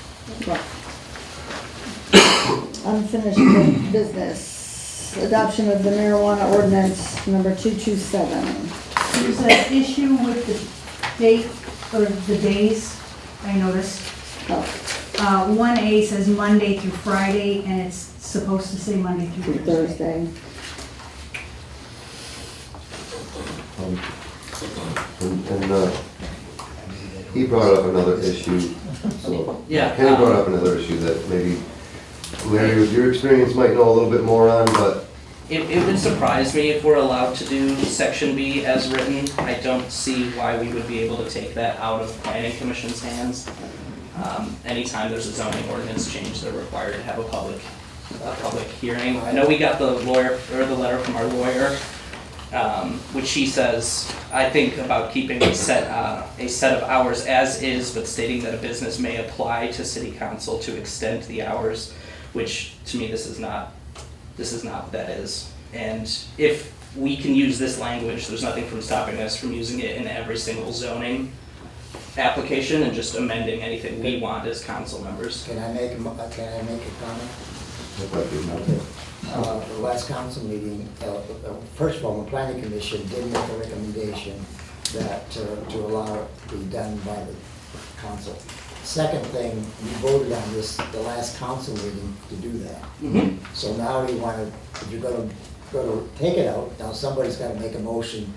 Unfinished business, adoption of the marijuana ordinance number 227. There's an issue with the date, or the days, I noticed. Oh, 1A says Monday through Friday, and it's supposed to say Monday through through Thursday. And he brought up another issue, so. Yeah, Kenny brought up another issue that maybe Larry, with your experience, might know a little bit more on, but. It would surprise me if we're allowed to do section B as written. I don't see why we would be able to take that out of planning commission's hands. Anytime there's a zoning ordinance change, they're required to have a public hearing. I know we got the letter from our lawyer, which she says, I think about keeping a set of hours as is, but stating that a business may apply to city council to extend the hours, which to me, this is not what that is. And if we can use this language, there's nothing from stopping us from using it in every single zoning application and just amending anything we want as council members. Can I make a comment? The last council meeting, first of all, the planning commission did make a recommendation that to allow it to be done by the council. Second thing, you voted on this, the last council meeting to do that. Mm-hmm. So now you want to, if you're going to take it out, now somebody's got to make a motion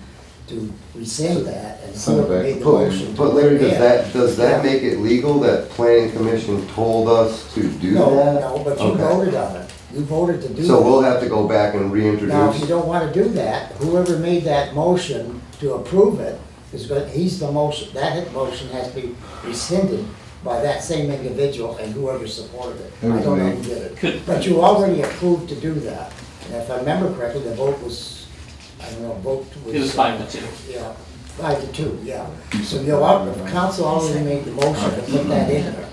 to rescind that, and Send it whoever back made to the planning. motion. But Larry, does that make it legal that planning commission told us to do No, that? no, but you Okay. voted on it. You voted to do that. So we'll have to go back and Now, if you reintroduce? don't wanna do that, whoever made that motion to approve it is going, he's the motion, that motion has to be rescinded by that same individual and whoever supported it. I don't know who did it. But you already approved to do that. And if I remember correctly, the vote was, I don't know, vote was. It was 5-2. Yeah, 5-2, yeah. So the council already made the motion to put that in there.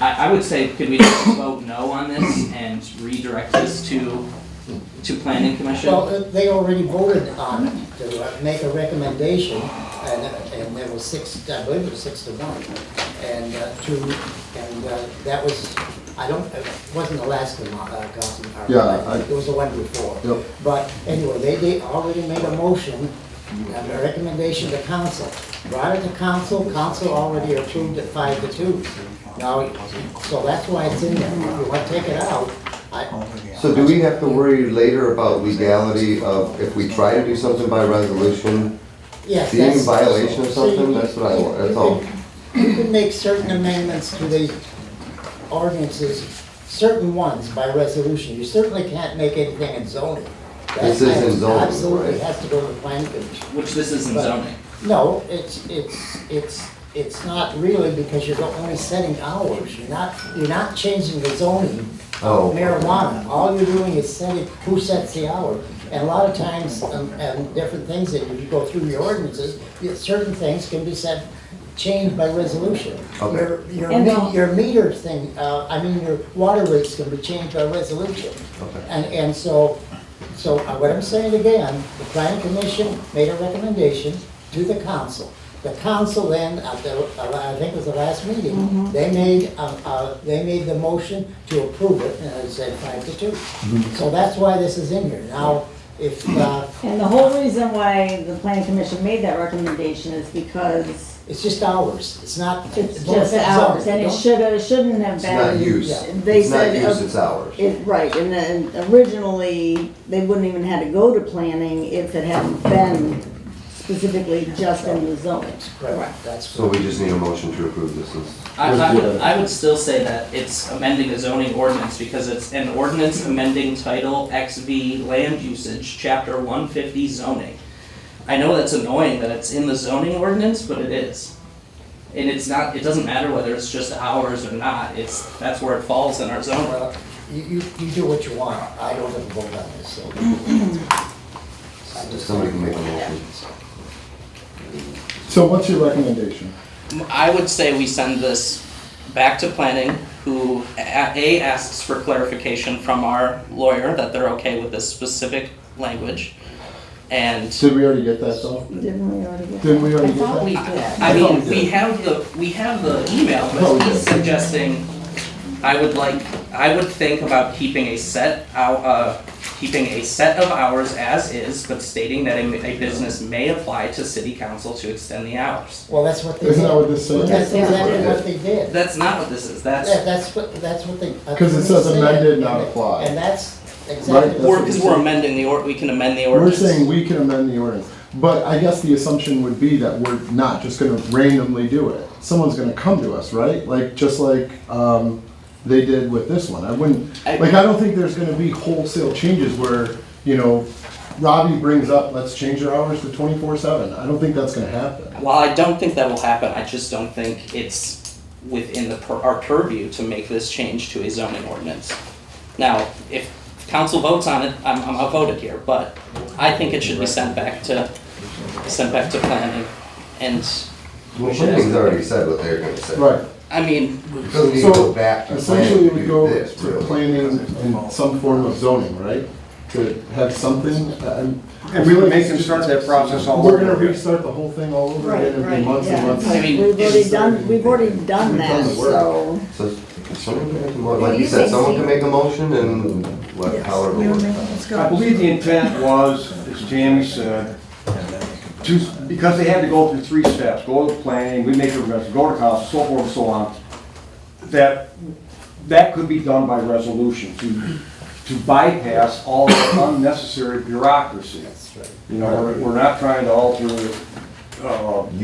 I would say, could we just vote no on this and redirect this to planning commission? Well, they already voted on it to make a recommendation, and there was six, I believe it was 6-1. And that was, I don't, it wasn't the last council. Yeah, It was the one before. Yep. But anyway, they already made a motion and a recommendation to council. Brought it to council, council already approved it 5-2. Now, so that's why it's in there. If you want to take it out, So do we have to worry later about legality of if we try to do something by resolution, yes, being in that's. violation of so you- something? That's what I want, that's all. You can make certain amendments to the ordinances, certain ones by resolution. You certainly can't make anything in zoning. This is in zoning, Absolutely, right? has to go to the planning commission. Which this isn't But- zoning. No, it's not really, because you're only setting hours. You're not changing the zoning Oh. of marijuana. All you're doing is setting, who sets the hour. And a lot of times, and different things, that if you go through your ordinances, certain things can be set, changed by resolution. Okay. Your meter thing, your water rates can be changed by resolution. Okay. And so what I'm saying again, the planning commission made a recommendation to the council. The council then, at the, I think it was the last meeting, they made the motion to approve it, and it said 5-2. So that's why this is in here. Now, if, And the whole reason why the planning commission made that recommendation is because it's just hours, it's not. it's just hours, and it shouldn't have It's been. not use. They It's not said, use, it's hours. Right, and then originally, they wouldn't even had to go to planning if it hadn't been specifically just in the zoning. Correct, that's So we just need a motion to approve this. I would still say that it's amending a zoning ordinance because it's an ordinance amending Title XV Land Usage, Chapter 150 zoning. I know that's annoying that it's in the zoning ordinance, but it is. And it's not, it doesn't matter whether it's just hours or not, that's where it falls in our zoning. Well, you do what you want. I don't have a vote on this, so. Somebody can make a motion. So what's your recommendation? I would say we send this back to planning, who asks for clarification from our lawyer that they're okay with this specific language. And Did we already get that though? Didn't we already get? Didn't we already I get thought that? we did. I mean, we have the email, but he's suggesting, I would think about keeping a set of hours as is, but stating that a business may apply to city council to extend the hours. Well, that's what they did. Isn't that what this says? That's exactly what they did. That's not what this is, that's, That's what they. Because it says amended, not apply. And that's Right, exactly. that's what because what we're you amending we can amend the We're ordinance. saying we can amend the ordinance, but I guess the assumption would be that we're not just gonna randomly do it. Someone's gonna come to us, right? Just like they did with this one. I don't think there's gonna be wholesale changes where, Robbie brings up, let's change our hours to 24/7. I don't think that's gonna happen. Well, I don't think that will happen, I just don't think it's within our purview to make this change to a zoning ordinance. Now, if council votes on it, I'm outvoted here, but I think it should be sent back to planning, and Well, planning's already said what they're gonna say. Right. I mean, It doesn't need to go back to Essentially, planning it to would do go this, to really. planning in some form of zoning, right? To have something, And we would make them start that process all we're over gonna again. restart the whole thing all over Right, again, it'd be right, months and yeah. months. I mean, We've already done We've that, done the work. so. So, someone can make a motion, like you said, someone can make a motion and however. it works. I believe the intent was, as Tammy said, because they had to go through 3 steps, go to planning, we make a recommendation, go to council, so forth and so on, that could be done by resolution to to bypass all the unnecessary bureaucracy. You know, we're not trying to alter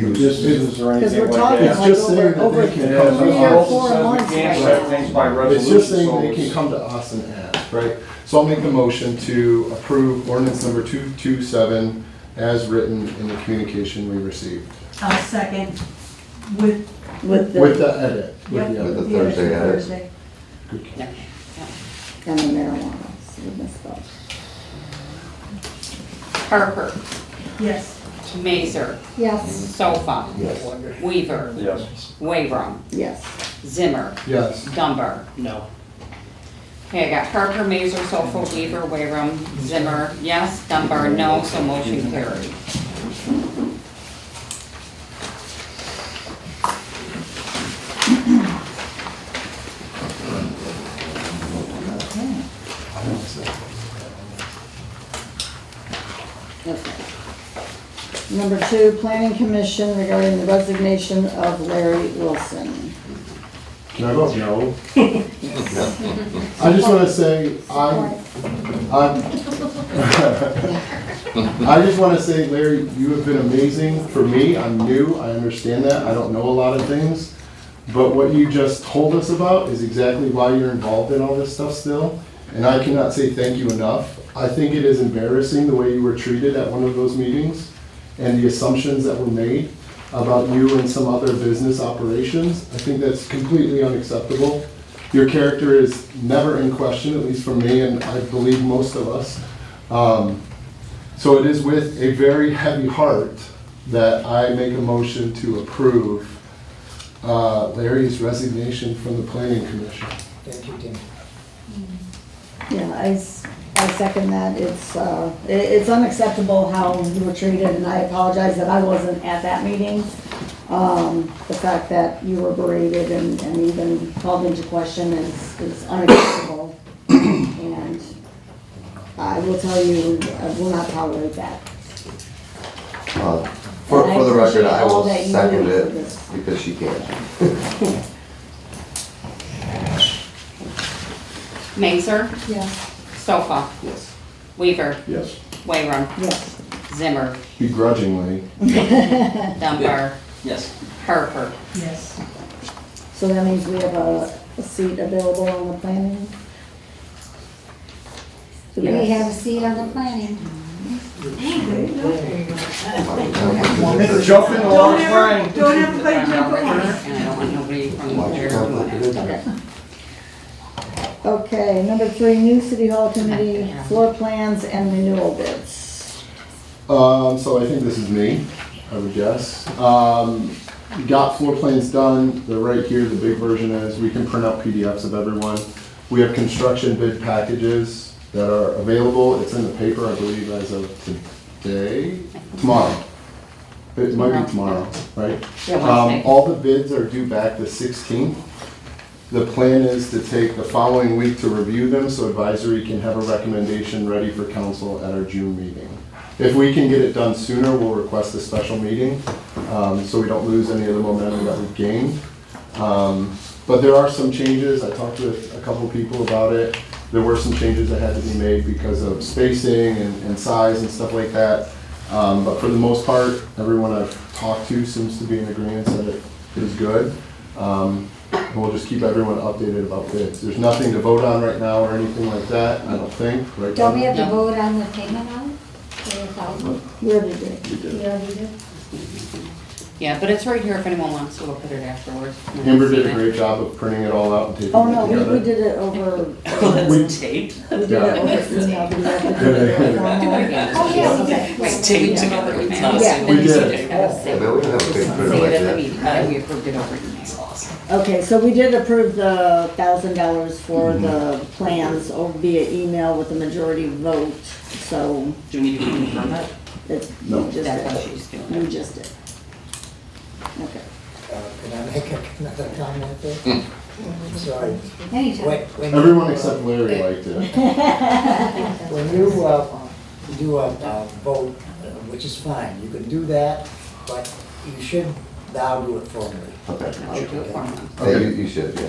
distances or Because anything we're like talking that. It's just saying that over they can And come as to three or Charles four says, months we can't right set now. things by It's resolution. just saying so they can come to us and ask, right? So I'll make the motion to approve ordinance number 227 as written in the communication we received. I'll second with. With With the, the edit. Yep, With the edit. the Thursday edit. Thursday. and the marijuana, so we missed that. Harper, Yes. Mazer, Yes. Sofa, Yes. Weaver, Yes. Wavram, Yes. Zimmer, Yes. Dunbar. No. Okay, I got Harper, Mazer, Sofa, Weaver, Wavram, Zimmer, yes, Dunbar, no, so motion carried. Okay. Number 2, Planning Commission regarding the resignation of Larry Wilson. Can I vote no? I just want to say, I just want to say, Larry, you have been amazing for me. I'm new, I understand that. I don't know a lot of things. But what you just told us about is exactly why you're involved in all this stuff still. And I cannot say thank you enough. I think it is embarrassing the way you were treated at one of those meetings and the assumptions that were made about you and some other business operations. I think that's completely unacceptable. Your character is never in question, at least for me, and I believe most of us. So it is with a very heavy heart that I make a motion to approve Larry's resignation from the Planning Commission. Thank you, Tim. Yeah, I second that. It's unacceptable how you were treated, and I apologize that I wasn't at that meeting. The fact that you were berated and even called into question is unacceptable. And I will tell you, I will not tolerate that. For And I the record, I appreciate all will that you second do for it this. because she can't. Mazer, Yes. Sofa, Yes. Weaver, Yes. Wavram, Yes. Zimmer, Begrudgingly. Dunbar, Yes. Harper. Yes. So that means we have a seat available on the planning? Do We we have a seat on the planning. Jump in the Don't water, ever, Brian. don't everybody jump on it. And I don't want nobody from Watch there your doing conflict it. of interest. Okay, number 3, new city hall committee, floor plans and renewal bids. So I think this is me, I would guess. Got floor plans done, they're right here, the big version is, we can print out PDFs of everyone. We have construction bid packages that are available, it's in the paper, I believe, as of today, tomorrow. It might be tomorrow, right? Yeah, Wednesday. All the bids are due back the 16th. The plan is to take the following week to review them, so advisory can have a recommendation ready for council at our June meeting. If we can get it done sooner, we'll request a special meeting, so we don't lose any of the momentum that we've gained. But there are some changes, I talked with a couple people about it. There were some changes that had to be made because of spacing and size and stuff like that. But for the most part, everyone I've talked to seems to be in agreement that it is good. And we'll just keep everyone updated about bids. There's nothing to vote on right now or anything like that, I don't think, right? Don't we have to No. vote on the payment on it? We already did. You already did? Yeah, but it's right here if anyone wants to look at it afterwards. Amber did a great job of printing it all out and taking Oh, it no, together. we did it over, We- Taped. we did it over email. Did we have to do it formal? Oh, yeah, we did. It's taped together. It's not a Yeah. single We piece of did. tape. Yeah, but we don't have a big printer Say like it at the that. meeting, and we approved it over email. Okay, so we did approve the $1,000 for the plans over via email with a majority vote, so Do we need to confirm that? it's, No. we just That's how did. she's doing it. We just did. Okay. Can I make another comment there? Sorry. Anytime. When Everyone except Larry liked it. When you do a vote, which is fine, you can do that, but you should now do it formally. Okay. I'll do it for them. Yeah, you should, yeah.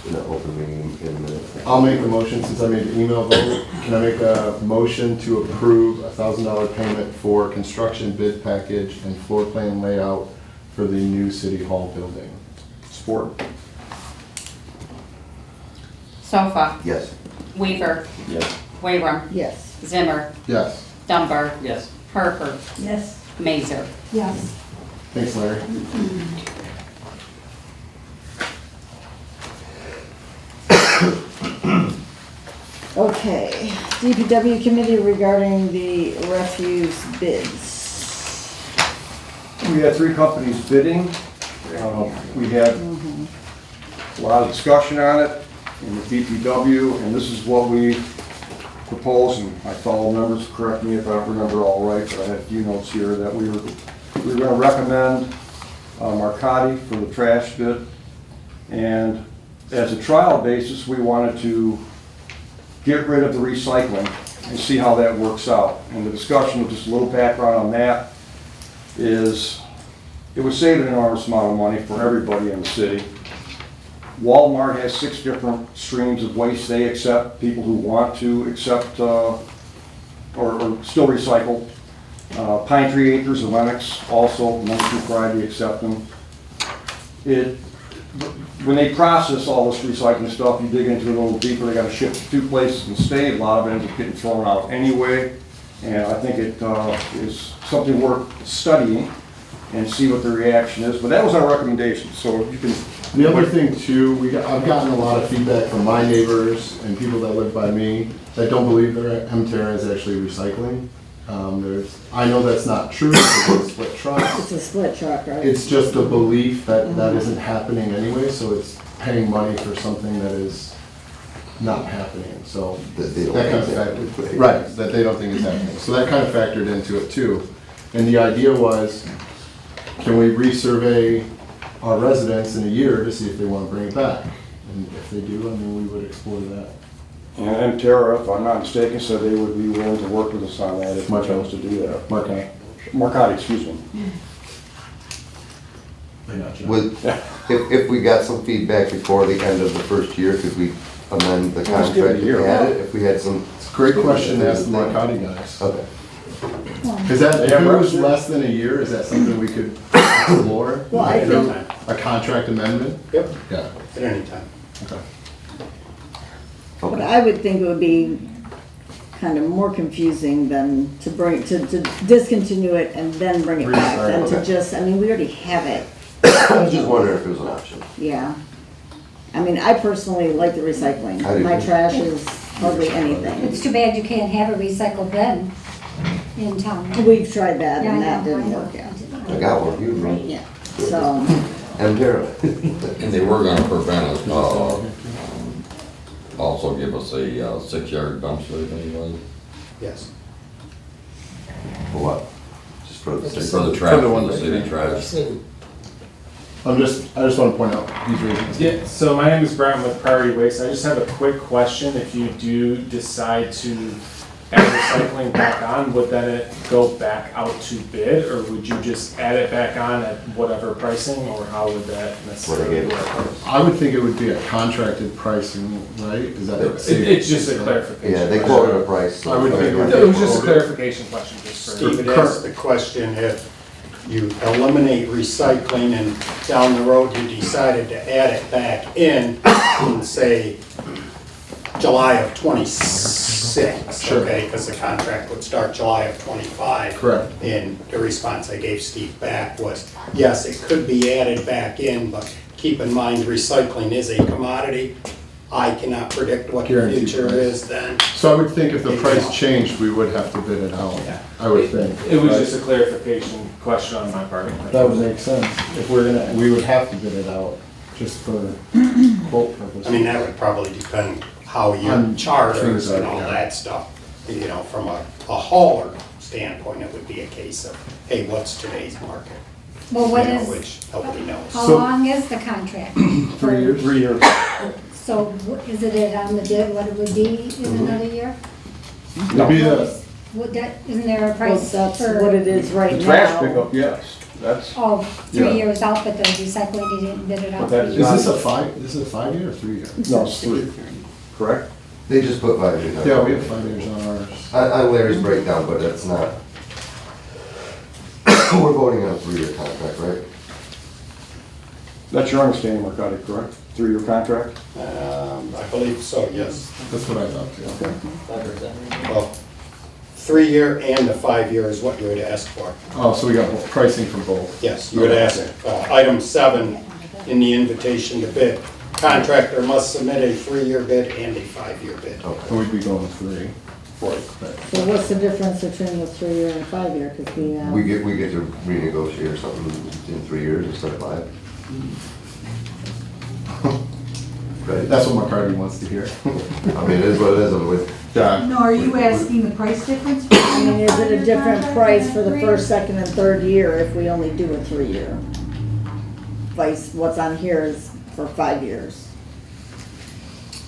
in an open meeting in a minute. I'll make the motion since I made the email vote. Can I make a motion to approve a $1,000 payment for construction bid package and floor plan layout for the new city hall building? Support. Sofa, Yes. Weaver, Yes. Wayrum, Yes. Zimmer, Yes. Dunbar, Yes. Harper, Yes. Mazer. Yes. Thanks, Larry. Okay, DPW committee regarding the refuse bids. We had 3 companies bidding. We had a lot of discussion on it in the DPW, and this is what we proposed, and my fellow members, correct me if I don't remember all right, but I had a few notes here that we were gonna recommend Marcotti for the trash bid. And as a trial basis, we wanted to get rid of the recycling and see how that works out. And the discussion, just a little background on that, is it would save an enormous amount of money for everybody in the city. Walmart has 6 different streams of waste they accept, people who want to accept or still recycle. Pine Tree Acres and Lennox also, Monday through Friday, accept them. When they process all this recycling stuff, you dig into it a little deeper, they gotta ship to 2 places and stay, a lot of it ends up getting thrown out anyway. And I think it is something worth studying and see what the reaction is, but that was our recommendation, so you can. The other thing too, I've gotten a lot of feedback from my neighbors and people that live by me that don't believe their M-Terra is actually recycling. I know that's not true, it's a split truck. It's a split truck, right? It's just a belief that that isn't happening anyway, so it's paying money for something that is not happening, so. That they don't that kind of think factor- Right, that they don't think is happening, so that kind of factored into it too. And the idea was, can we resurvey our residents in a year to see if they want to bring it back? And if they do, I mean, we would explore that. And M-Terra, if I'm not mistaken, said they would be willing to work with us on that if we chose to do that. Marcotti, excuse me. If we got some feedback before the end of the first year, could we amend the Let's give it a contract year. and add it? If we had some. It's a great question to ask the Marcotti guys. Okay. Is that, if it was less than a year, is that something we could explore? Well, I think, A contract amendment? Yep, Yeah, at any time. okay. but I would think it would be kind of more confusing than to to discontinue it and then bring it back, than to just, I mean, we already have it. I was just wondering if it was an option. Yeah. I mean, I personally like the recycling. I do My too. trash is hardly anything. It's too bad you can't have a recycle bin in town. We've tried that and Yeah, that didn't I know. work out. I got one, you know. Yeah, so, M-Terra. And they were gonna prevent us, also give us a 6-yard dumpster if anybody. Yes. For what? Just for the. For the trash, for the city trash. City. I just want to point out, he's raising his hand. Yeah, so my name is Brian with Priority Waste. I just have a quick question. If you do decide to add recycling back on, would then it go back out to bid, or would you just add it back on at whatever pricing, or how would that necessarily work? I would think it would be a contracted pricing, right? Is that? It's just a clarification. Yeah, they quoted a price. I would think it would. It was just a clarification question, just for. Steve had asked the question, if you eliminate recycling and down the road you decided to add it back in, say, July of '26, Sure. okay, because the contract would start July of '25. Correct. And the response I gave Steve back was, yes, it could be added back in, but keep in mind, recycling is a commodity. I cannot predict what the Guaranteed future price. is then. So I would think if the price changed, we would have to bid it out, I would think. It was right? just a clarification question on my part. That would make sense. If we would have to bid it out, just for quote purposes. I mean, that would probably depend how you On charters things and like all that. that stuff. You know, from a hauler standpoint, it would be a case of, hey, what's today's market? Well, what You know, is, which nobody knows. how So- long is the contract? 3 years? 3 years. So is it on the bid what it would be in another year? It'd be the, Would that, isn't there a well, price that's for? what it is right The trash now. pickup, yes. That's, Oh, Yeah. 3 years out, but the recycling, they didn't bid it out. But that's Is this a 5 year or 3 year? no, it's 3, correct? They just put 5 years on. Yeah, we have 5 years on ours. On Larry's breakdown, but that's not. We're voting on a 3-year contract, right? That's your understanding, Marcotti, correct? 3-year contract? I believe so, yes. That's what I thought too. Well, 3-year and a 5-year is what you would ask for. Oh, so we got pricing for both. Yes, you would ask, item 7 in the invitation to bid. Contractor must submit a 3-year bid and a 5-year bid. So we'd be going 3. Right. So what's the difference between the 3-year and 5-year? Because We get to renegotiate or something in 3 years instead of 5. Right. That's what McCarty wants to hear. I mean, it is what it is. With Yeah. No, are you asking the price difference? I mean, is it a different price for the first, second, and third year if we only do a 3-year? Vice, what's on here is for 5 years.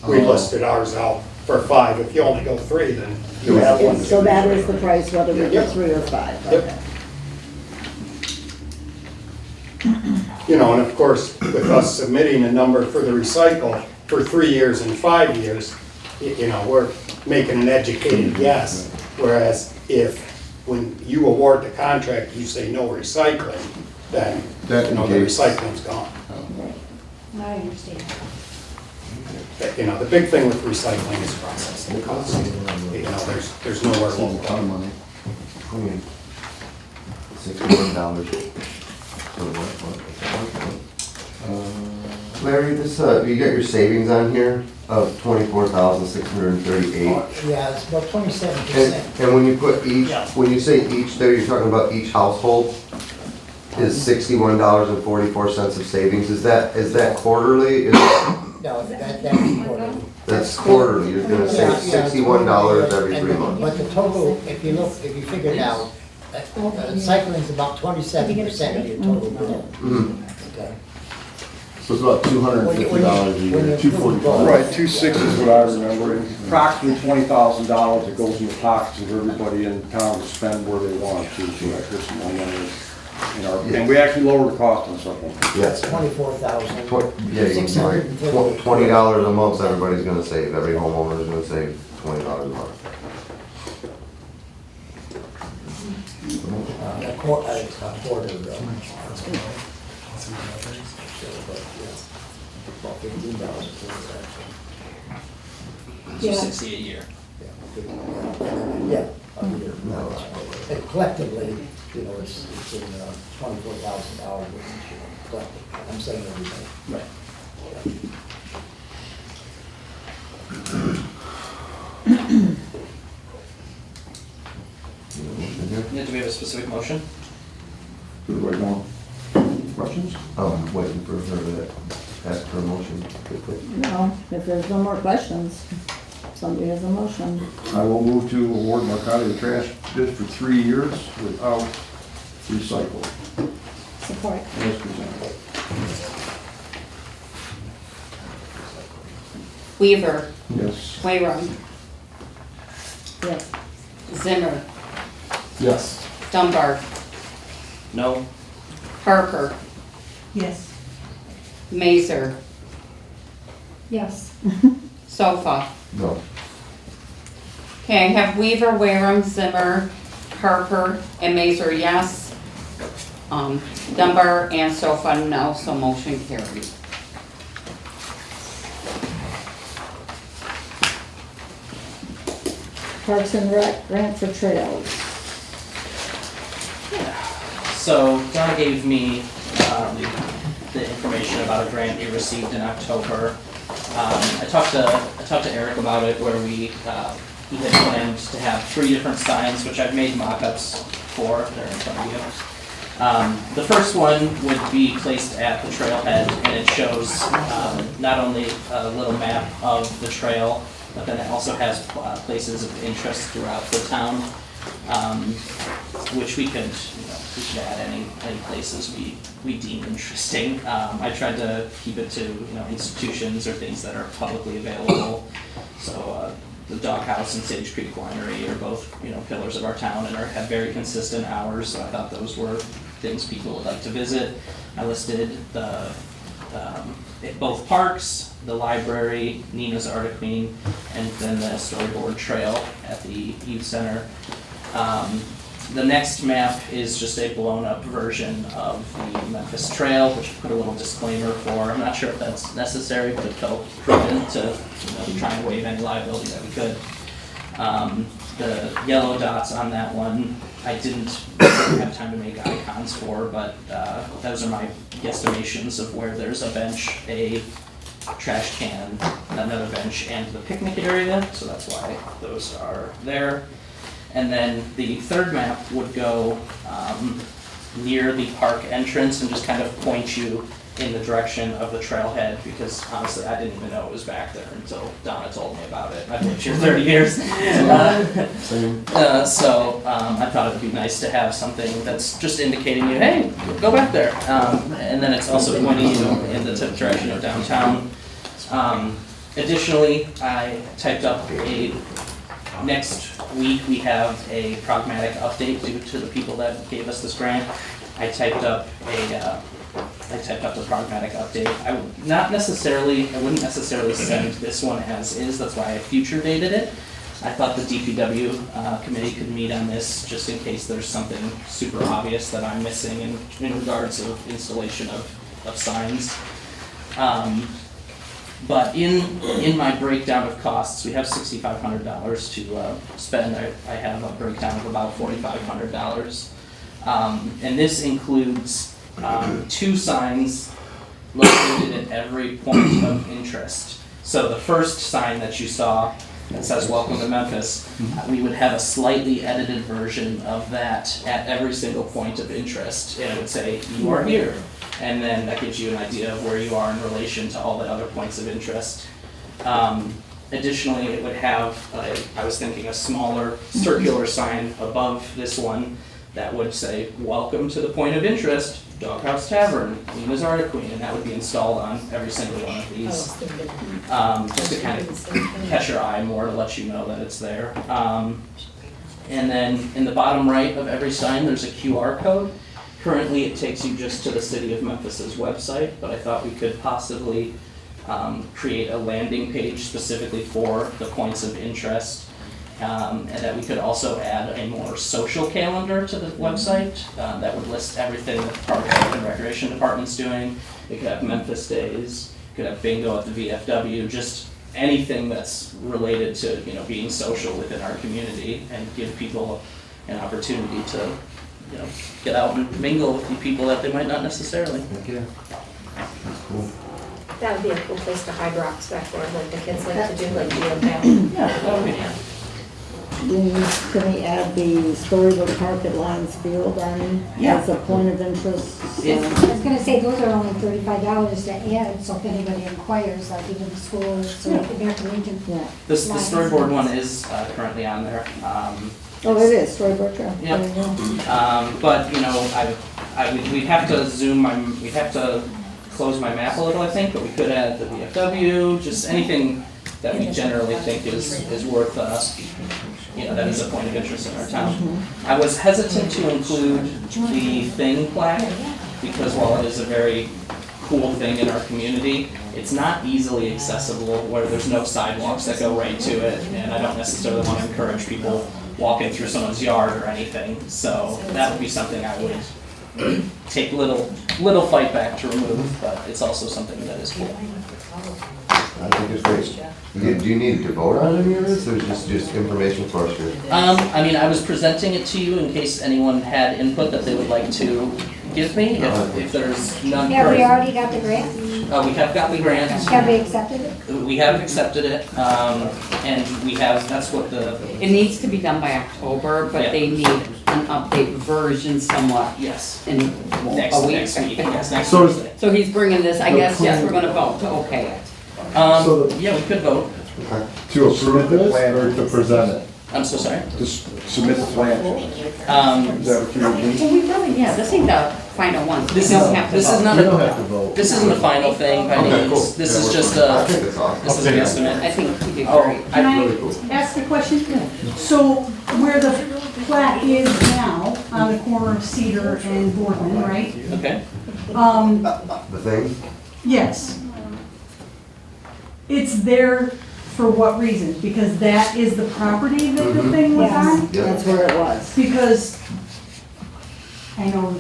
We listed ours out for 5. If you only go 3, then you have one. So that is the price whether we do Yep. 3 or 5, Yep. okay. You know, and of course, with us submitting a number for the recycle for 3 years and 5 years, you know, we're making an educated guess. Whereas if, when you award the contract, you say no recycling, then, you know, the recycling's gone. I understand. But, you know, the big thing with recycling is processing costs. You know, there's nowhere It's a local. ton of money. $61 for what? Larry, this, you got your savings on here of 24,638. Yeah, it's about 27%. And when you put each, when you say each there, you're talking about each household is $61.44 of savings. Is that quarterly? No, that's quarterly. That's quarterly. You're gonna save Yeah, $61 every 3 months. But the total, if you figure it out, cycling's about 27% of your total bill. Okay. So it's about $250 a year, $245. Right, 260 is what I remember, and approximately $20,000 that goes in the pockets of everybody in town to spend where they want to, so that there's some more money in our, and we actually lower the cost on something. Yes. 24,000. Yeah, you can buy $20 a month, everybody's gonna save, every homeowner's gonna save $20 a month. A quarter about $15 So 60 a year. Yeah, a year. And collectively, you know, it's in $24,000 collective. I'm saying everything. Right. Yeah, do we have a specific motion? Everybody want questions? I'm waiting for her to ask for a motion. No, if there's no more questions, somebody has a motion. I will move to award Marcotti the trash bid for 3 years without recycling. Support. As presented. Weaver, Yes. Wayrum, Yes. Zimmer, Yes. Dunbar, No? Harper, Yes. Mazer, Yes. Sofa. No. Okay, I have Weaver, Wareham, Zimmer, Harper, and Mazer, yes. Dunbar and Sofa, no, so motion carried. Parks and Rec grant for trails. So Donna gave me the information about a grant we received in October. I talked to Eric about it, where he had planned to have 3 different signs, which I've made mock-ups for. They're in front of you. The first one would be placed at the trailhead, and it shows not only a little map of the trail, but then it also has places of interest throughout the town, which we could add any places we deem interesting. I tried to keep it to institutions or things that are publicly available. So the Doghouse and Sage Creek Winery are both pillars of our town and have very consistent hours. So I thought those were things people would like to visit. I listed both parks, the library, Nina's Art Queen, and then the storyboard trail at the youth center. The next map is just a blown-up version of the Memphis Trail, which I put a little disclaimer for. I'm not sure if that's necessary, but it felt prudent to try and waive any liability that we could. The yellow dots on that one, I didn't have time to make icons for, but those are my guesstimations of where there's a bench, a trash can, another bench, and the picnic area, so that's why those are there. And then the third map would go near the park entrance and just kind of point you in the direction of the trailhead, because honestly, I didn't even know it was back there until Donna told me about it. I've lived here 30 years. So I thought it would be nice to have something that's just indicating you, hey, go back there. And then it's also pointing you in the direction of downtown. Additionally, I typed up next week we have a pragmatic update due to the people that gave us this grant. I typed up the pragmatic update. I wouldn't necessarily send this one as is, that's why I future dated it. I thought the DPW committee could meet on this just in case there's something super obvious that I'm missing in regards of installation of signs. But in my breakdown of costs, we have $6,500 to spend. I have a breakdown of about $4,500. And this includes 2 signs located at every point of interest. So the first sign that you saw that says "Welcome to Memphis," we would have a slightly edited version of that at every single point of interest. And it would say, "You are here." And then that gives you an idea of where you are in relation to all the other points of interest. Additionally, it would have, I was thinking, a smaller circular sign above this one that would say, "Welcome to the point of interest, Doghouse Tavern, Nina's Art Queen," and that would be installed on every single one of these. Just to kind of catch your eye more, to let you know that it's there. And then in the bottom right of every sign, there's a QR code. Currently, it takes you just to the City of Memphis's website, but I thought we could possibly create a landing page specifically for the points of interest, and that we could also add a more social calendar to the website that would list everything that the Park and Recreation Department's doing. It could have Memphis Days, it could have bingo at the VFW, just anything that's related to being social within our community, and give people an opportunity to get out and mingle with the people that they might not necessarily. Yeah. Cool. That would be a cool place to hide rocks back there, like the kids like to do, like geocache. Yeah, that would be fun. Can we add the storybook park at Lions Field on as a point of interest? I was gonna say, those are only $35 to add, so if anybody inquires, like even the schools or the American Legion. Yeah. The storyboard one is currently on there. Oh, it is, storyboard trail. Yep. But we'd have to we'd have to close my map a little, I think, but we could add the VFW, just anything that we generally think is worth, that is a point of interest in our town. I was hesitant to include the thing plaque, because while it is a very cool thing in our community, it's not easily accessible, where there's no sidewalks that go right to it, and I don't necessarily want to encourage people walking through someone's yard or anything, so that would be something I would take little fight back to remove, but it's also something that is cool. I think it's great. Do you need to vote on any of this, or is this just information for us here? I mean, I was presenting it to you in case anyone had input that they would like to give me, if there's none. Have we already got the grant? We have got the grant. Have we accepted it? We have accepted it, and we have, that's what It needs to be done by October, but Yeah. they need an update version somewhat. Yes. In Next a week. week, yes, next So- Thursday. So he's bringing this, I guess, yes, we're gonna vote to okay it. Yeah, we could vote. To approve this or to present it? I'm so sorry. Just submit the plan. Is that what you mean? Well, we really, this ain't the final one, so we This don't have to is vote. not We don't have to vote. This isn't the final thing by any means. This is just I think it's awesome. this is an estimate. I think you did Oh, great. Can Really cool. I ask a question? So where the plaque is now, on the corner of Cedar and Boardman, right? Okay. The thing? Yes. It's there for what reason? Because that is the property that the thing was Yes, on? that's where it was. Because I know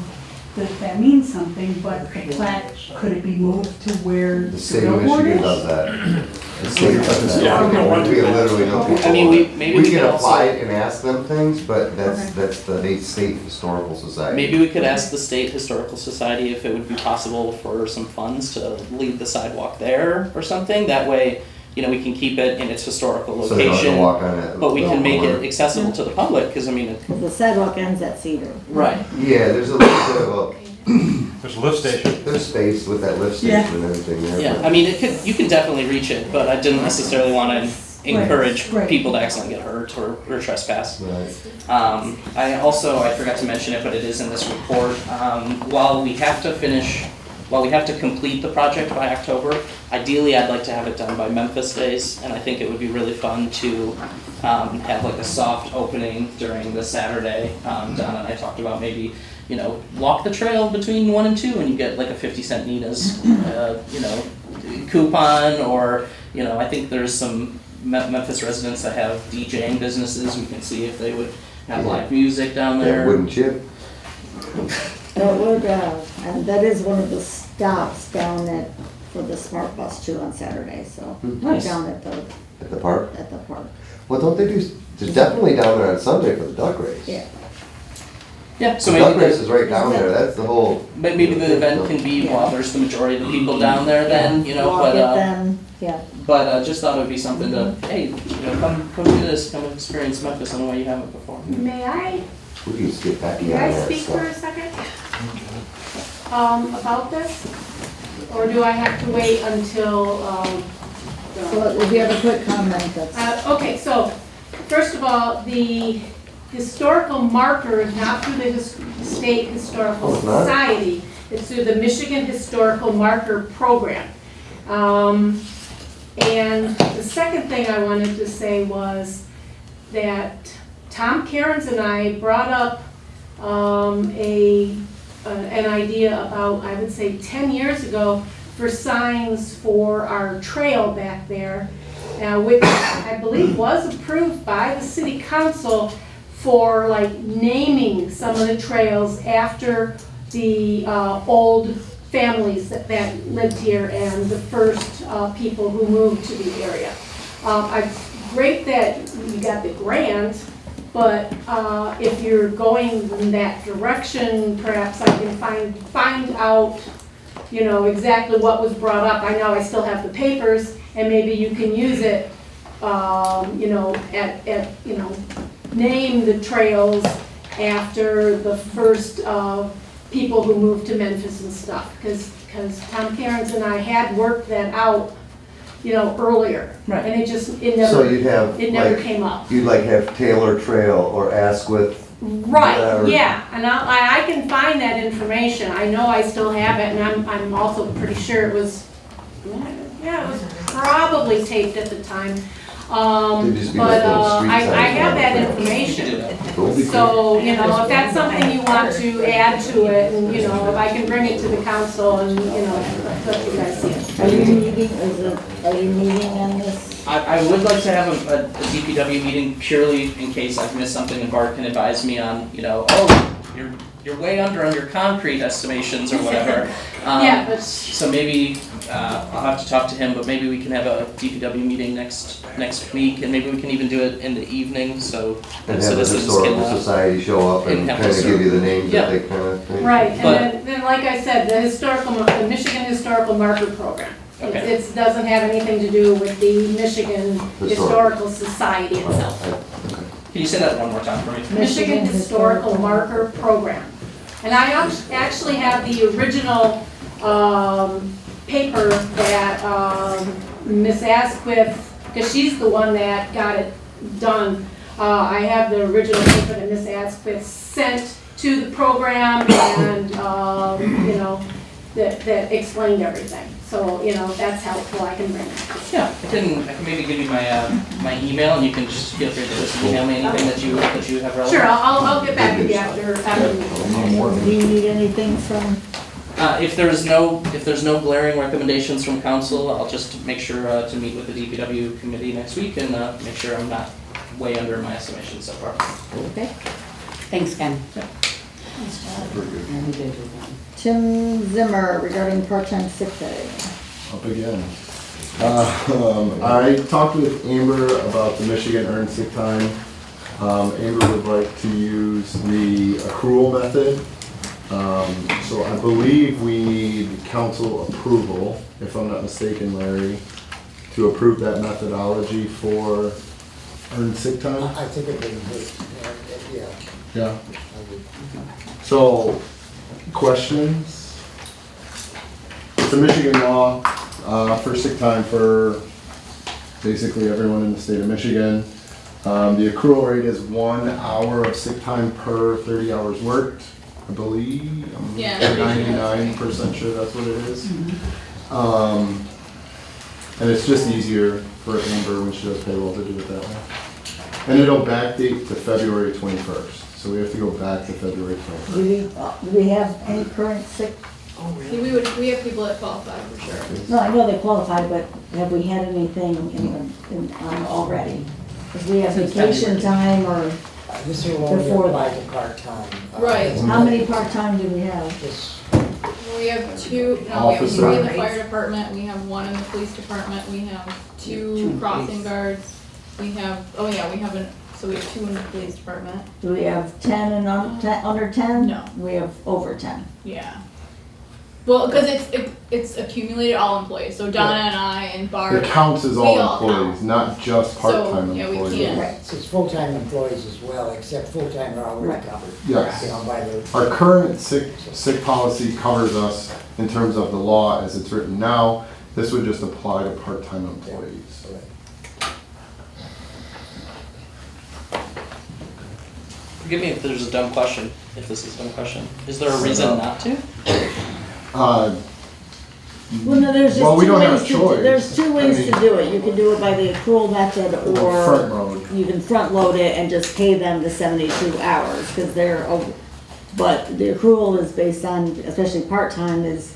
that means something, but the plat, could it be moved to where The the state of billboard Michigan is? does that. The state does that. Yeah, We literally know people. I mean, maybe we We could can also- apply and ask them things, but Okay. that's the State Historical Society. Maybe we could ask the State Historical Society if it would be possible for some funds to leave the sidewalk there or something. That way, you know, we can keep it in its historical So they don't have to location, walk on it. but we can make it corner. accessible to the public, because I mean, Because the sidewalk ends at Cedar. right. Yeah, there's a little bit of There's a lift station. there's space with that lift Yeah. station and everything there. Yeah, but- I mean, you can definitely reach it, but I didn't necessarily want to encourage right. people to accidentally get hurt or trespass. Right. I forgot to mention it, but it is in this report. While we have to complete the project by October, ideally I'd like to have it done by Memphis days, and I think it would be really fun to have like a soft opening during the Saturday. Donna and I talked about maybe, you know, walk the trail between 1 and 2 and you get like a 50-cent Nina's, you know, coupon, or, you know, I think there's some Memphis residents that have DJing businesses. We can see if they would have live music down That there. wooden chip. That would, and that is one of the stops down for the Smart Bus too on Saturday, so. Nice. Down at the park? At the park, Well, don't they do, there's definitely down there on Sunday for the duck race. yeah. Yeah, so The maybe duck race is right down there, that's the whole. maybe the event can be while there's the majority of the people down there then, you know, Walk but, it then, yeah. just thought it would be something to, hey, you know, come do this, come experience Memphis in a way you haven't before. May I, We can just get back on may I that speak for a stuff. second? About this? Or do I have to wait until, Well, if you have a quick comment, that's. okay, so, first of all, the historical marker is not through the State Historical Oh, it's not? Society. It's through the Michigan Historical Marker Program. And the second thing I wanted to say was that Tom Cairns and I brought up an idea about, I would say 10 years ago, for signs for our trail back there, which I believe was approved by the city council for like naming some of the trails after the old families that lived here and the first people who moved to the area. Great that you got the grant, but if you're going in that direction, perhaps I can find out, you know, exactly what was brought up. I know I still have the papers, and maybe you can use it, you know, you know, name the trails after the first people who moved to Memphis and stuff, because Tom Cairns and I had worked that out, you know, earlier. Right. And it So you'd have, never like, came up. you'd like have Taylor Trail or Asquith. Right, whatever. yeah, and I can find that information. I know I still have it, and I'm also pretty sure it was, yeah, it was probably taped at the time. They'd just be But like little street I signs have on that it. information. Cool. So, you know, if that's something you want to add to it, and, you know, if I can bring it to the council and, you know, let you guys see it. Are you meeting, are you meeting on this? I would like to have a DPW meeting purely in case I've missed something and Bart can advise me on, you know, oh, you're way under on your concrete estimations or whatever. Yeah, but- So maybe, I'll have to talk to him, but maybe we can have a DPW meeting next week, and maybe we can even do it in the evening, so And have the citizens historical can, society show up and and have kind of the give you the names Yeah. that they kind of think. Right, and But- then like I said, the Michigan Historical Marker Program. Okay. It doesn't have anything to do with the Michigan Historical Society itself. Can you say that one more time for me? Michigan Historical Marker Program. And I actually have the original paper that Miss Asquith, because she's the one that got it done. I have the original paper that Miss Asquith sent to the program and, you know, that explained everything. So, you know, if that's helpful, I can bring it. Yeah, I can maybe give you my email, and you can just feel free to just email me anything that you have relevant. Sure, I'll get back with you after the meeting. Do you need anything from, If there's no glaring recommendations from council, I'll just make sure to meet with the DPW committee next week and make sure I'm not way under my estimation so far. okay? Thanks, Ken. Tim Zimmer regarding part-time sick day. Up again. I talked with Amber about the Michigan earned sick time. Amber would like to use the accrual method. So I believe we need council approval, if I'm not mistaken, Larry, to approve that methodology for earned sick time. I think it would be, yeah. Yeah. So, questions? It's a Michigan law for sick time for basically everyone in the state of Michigan. The accrual rate is 1 hour of sick time per 30 hours worked, I believe. I'm 99% sure that's what it is. And it's just easier for Amber when she does payroll to do it that way. And it'll backdate to February 21st. So we have to go back to February 21st. Do we have any current sick? We have people that qualify for sure. No, I know they qualify, but have we had anything already? Because we have vacation time or This will only before apply that. to part-time. Right. How many part-time do we have? We have two, we have 3 in the fire department, we have 1 in the police department, we have 2 crossing guards. We have, we have so we have 2 in the police department. Do we have 10 and under 10? No. We have over 10. Yeah. Well, because it's accumulated all employees, so Donna and I and Barb. It counts as we all employees, count. not just part-time yeah, we employees. can't. Right, it's full-time employees as well, except full-time are already covered. Yes. You know, by the. Our current sick policy covers us in terms of the law as it's written now. This would just apply to part-time employees. Forgive me if there's a dumb question, if this is a dumb question. Is there a reason not to? Well, no, there's just Well, we two don't have ways to, choice. there's two ways to do it. You can do it by the accrual method or Front load. you can front load it and just pay them the 72 hours because they're over. But the accrual is based on, especially part-time, is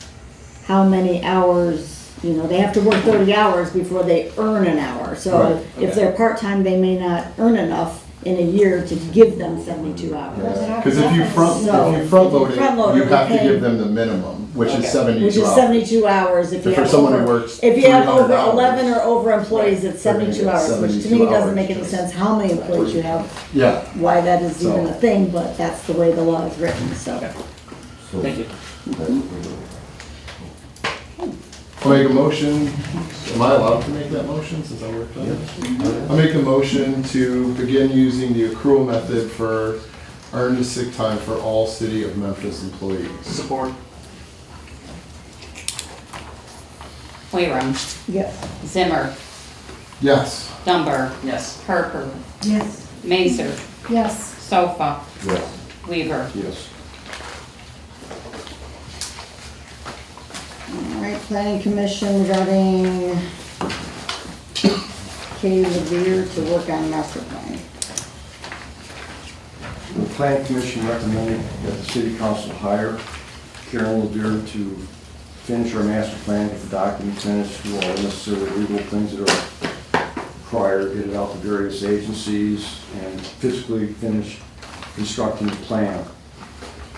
how many hours, you know, they have to work 30 hours before they earn an hour. So Right. if they're part-time, they may not earn enough in a year to give them 72 hours. Because if you front load it, you have to give them the minimum, which is 72 Which is hours. 72 hours if you For have someone who over, works if you have 300 over hours. 11 or over employees, it's They're gonna 72 get hours, which to 72 me doesn't hours make any just- sense how many employees you have, Yeah. why that is So- even a thing, but that's the way the law is written, so. Thank you. I'll make a motion, am I allowed to make that motion since I worked on it? I'll make a motion to begin using the accrual method for earned sick time for all City of Memphis employees. Support. Wayrum, Yes. Zimmer, Yes. Dunbar, Yes. Harper, Yes. Mazer, Yes. Sofa, Yes. Weaver. Yes. All right, planning commission regarding Katie Levere to work on master plan. The Planning Commission recommended that the City Council hire Karen Levere to finish our master plan, get the documents finished, do all the necessary legal things that are required, get it out to various agencies, and physically finish constructing the plan.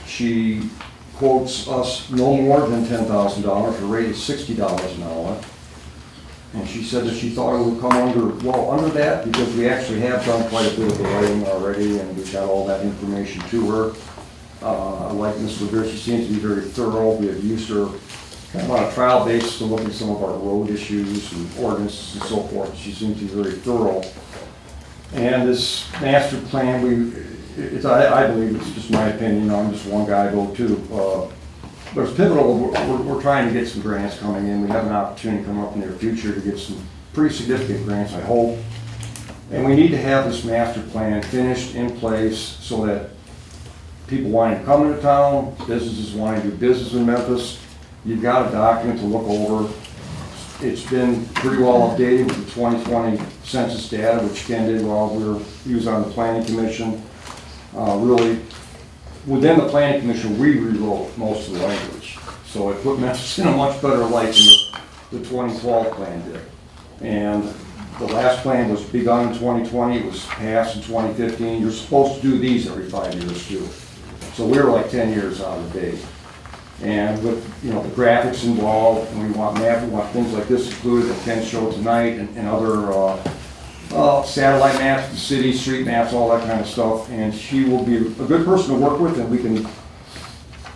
She quotes us no more than $10,000, her rate is $60 an hour. And she said that she thought it would come under that, because we actually have done quite a bit of the writing already, and we've got all that information to her. Like Ms. Levere, she seems to be very thorough. We have used her kind of on a trial basis to look at some of our road issues and ordinances and so forth. She seems to be very thorough. And this master plan, I believe, it's just my opinion, I'm just one guy, vote too. But it's pivotal. We're trying to get some grants coming in. We have an opportunity coming up in the near future to get some pretty significant grants, I hope. And we need to have this master plan finished in place so that people wanting to come into town, businesses wanting to do business in Memphis, you've got a document to look over. It's been pretty well updated with the 2020 census data, which Ken did while we were using on the planning commission. Really, within the planning commission, we rewrote most of the language. So it put Memphis in a much better light than the 2012 plan did. And the last plan was begun in 2020, it was passed in 2015. You're supposed to do these every 5 years too. So we were like 10 years out of date. And with, the graphics involved, and we want things like this included that Ken showed tonight, and other satellite maps, the city, street maps, all that kind of stuff. And she will be a good person to work with, and we can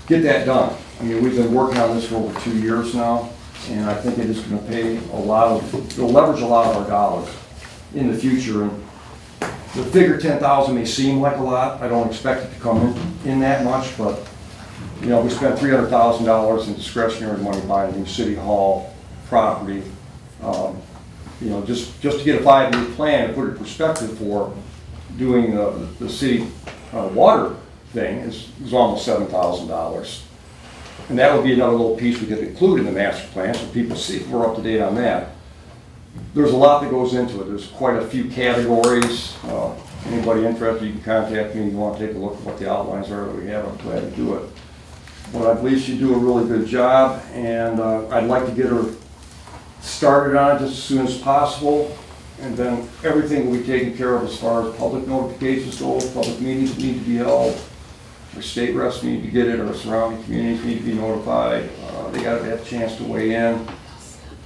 get that done. I mean, we've been working on this for over 2 years now, and I think it is going to it'll leverage a lot of our dollars in the future. And the figure 10,000 may seem like a lot. I don't expect it to come in that much, but we spent $300,000 in discretionary money buying a new city hall property. Just to get a 5-year plan to put it in perspective for doing the city water thing is almost $7,000. And that would be another little piece we could include in the master plan so people see we're up to date on that. There's a lot that goes into it. There's quite a few categories. Anybody interested, you can contact me if you want to take a look at what the outlines are that we have. I'm glad to do it. But I believe she'd do a really good job, and I'd like to get her started on it just as soon as possible. And then everything will be taken care of as far as public notifications go, public meetings need to be held. Our state reps need to get it, our surrounding communities need to be notified. They got to have a chance to weigh in.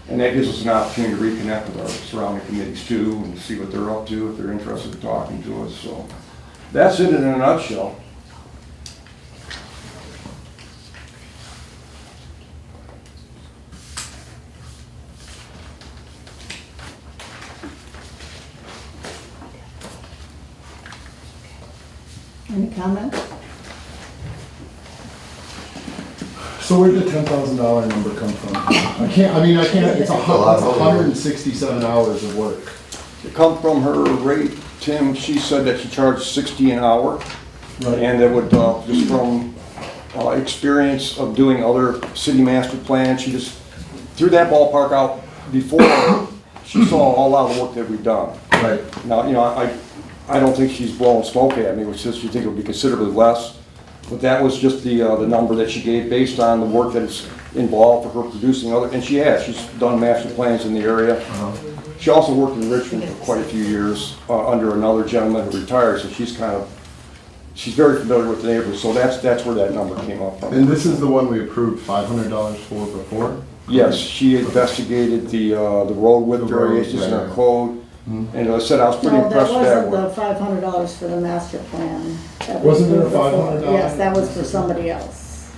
And that gives us an opportunity to reconnect with our surrounding committees too and see what they're up to, if they're interested in talking to us. So that's it in a nutshell. Any comments? So where did the $10,000 number come from? I can't, it's 167 hours of work. It come from her rate, Tim. She said that she charged $60 an hour. Right. And it would, just from experience of doing other city master plans, she just threw that ballpark out before she saw a lot of the work that we've done. Right. Now, I don't think she's blowing smoke at me, which says she think it would be considerably less. But that was just the number that she gave based on the work that is involved for her producing other, and she's done master plans in the area. She also worked in Richmond for quite a few years under another gentleman who retired, so she's very familiar with the neighborhood, so that's where that number came up from. And this is the one we approved $500 for before? Yes, she investigated the road width variations in our code. And as I said, I was pretty impressed with that No, work. that wasn't the $500 for the master plan. That Wasn't there a before. $500? Yes, that was for somebody else.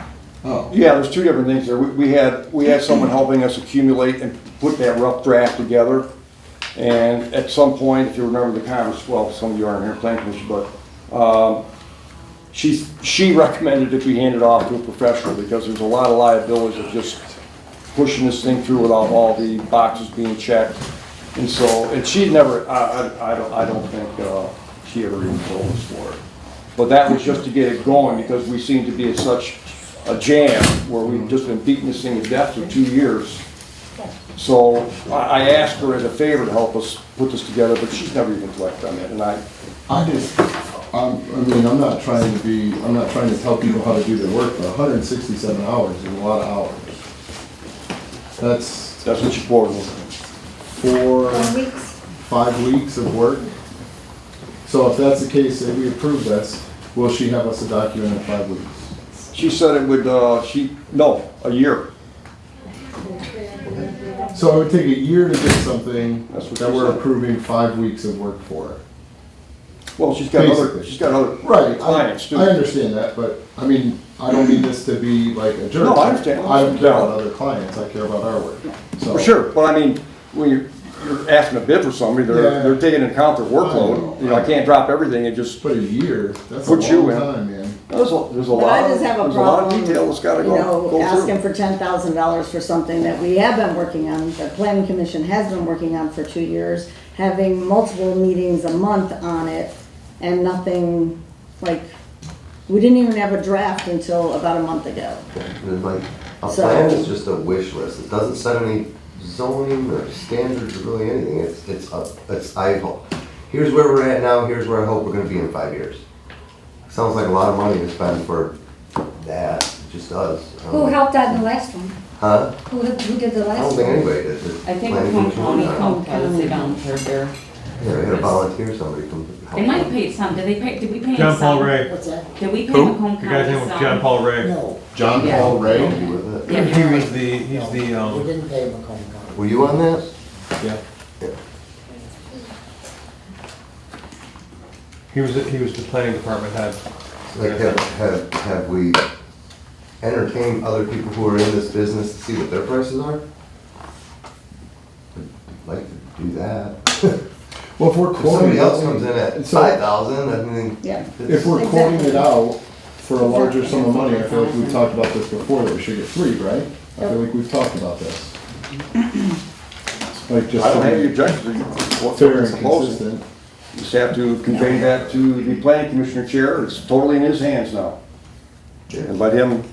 Oh. Yeah, there's two different things there. We had someone helping us accumulate and put that rough draft together. And at some point, if you remember the conversation, well, some of you aren't here in planning commission, but she recommended it be handed off to a professional because there's a lot of liabilities of just pushing this thing through without all the boxes being checked. And so, and she never, I don't think she ever even told us for it. But that was just to get it going because we seem to be in such a jam where we've just been beating this thing to death for 2 years. So I asked her as a favor to help us put this together, but she's never even clicked on it. And I'm not trying to tell people how to do their work, but 167 hours is a lot of hours. That's what she quoted me. 5 weeks of work. So if that's the case, if we approve this, will she have us a document in 5 weeks? She said it would, a year. So it would take a year to get something That's what that she we're said. approving 5 weeks of work for. Well, she's got other Right, clients too. I understand that, but I don't mean this to be like a jerk. No, I understand. I don't care about other clients, I care about our work. So. For sure, but when you're asking a bid for somebody, they're taking into account their workload. I can't drop everything and just put a year. That's put a you long in. time, man. There's a But lot. I just have a There's a lot of problem, detail that's got to go through. asking for $10,000 for something that we have been working on, the planning commission has been working on for 2 years, having multiple meetings a month on it, and nothing, like, We didn't even have a draft until about a month ago. And like, a So- plan is just a wish list. It doesn't set any zoning or standards or really anything. Here's where we're at now, here's where I hope we're gonna be in 5 years. Sounds like a lot of money to spend for that, it just does. Who helped out in the last one? Huh? Who did the I last don't one? think anybody did. The I think planning Macomb commission County did. helped us, they volunteered there. Yeah, they had a volunteer, somebody come help. They might have paid some, did we pay John some? Paul Ray. What's that? Did we pay Who? Macomb The guy's County name was some? John Paul Ray. No, John Yeah. Paul Ray? Help you with it. Yeah, He you're was right. he's the, we didn't pay Macomb County. Were you on that? yeah. Yeah. He was the planning department head. Like, have we entertained other people who are in this business to see what their prices are? I'd like to do that. Well, if we're If quoting. somebody else comes in at So- 5,000, I mean. Yeah. If we're quoting it Exactly. out for a larger sum of money, I feel like we've talked about this before, that we should get 3, right? I feel like we've talked about this. Like just. I don't have any objections to what Fair someone's and proposing. consistent. Just have to convey that to the planning commissioner chair, it's totally in his hands now. And let him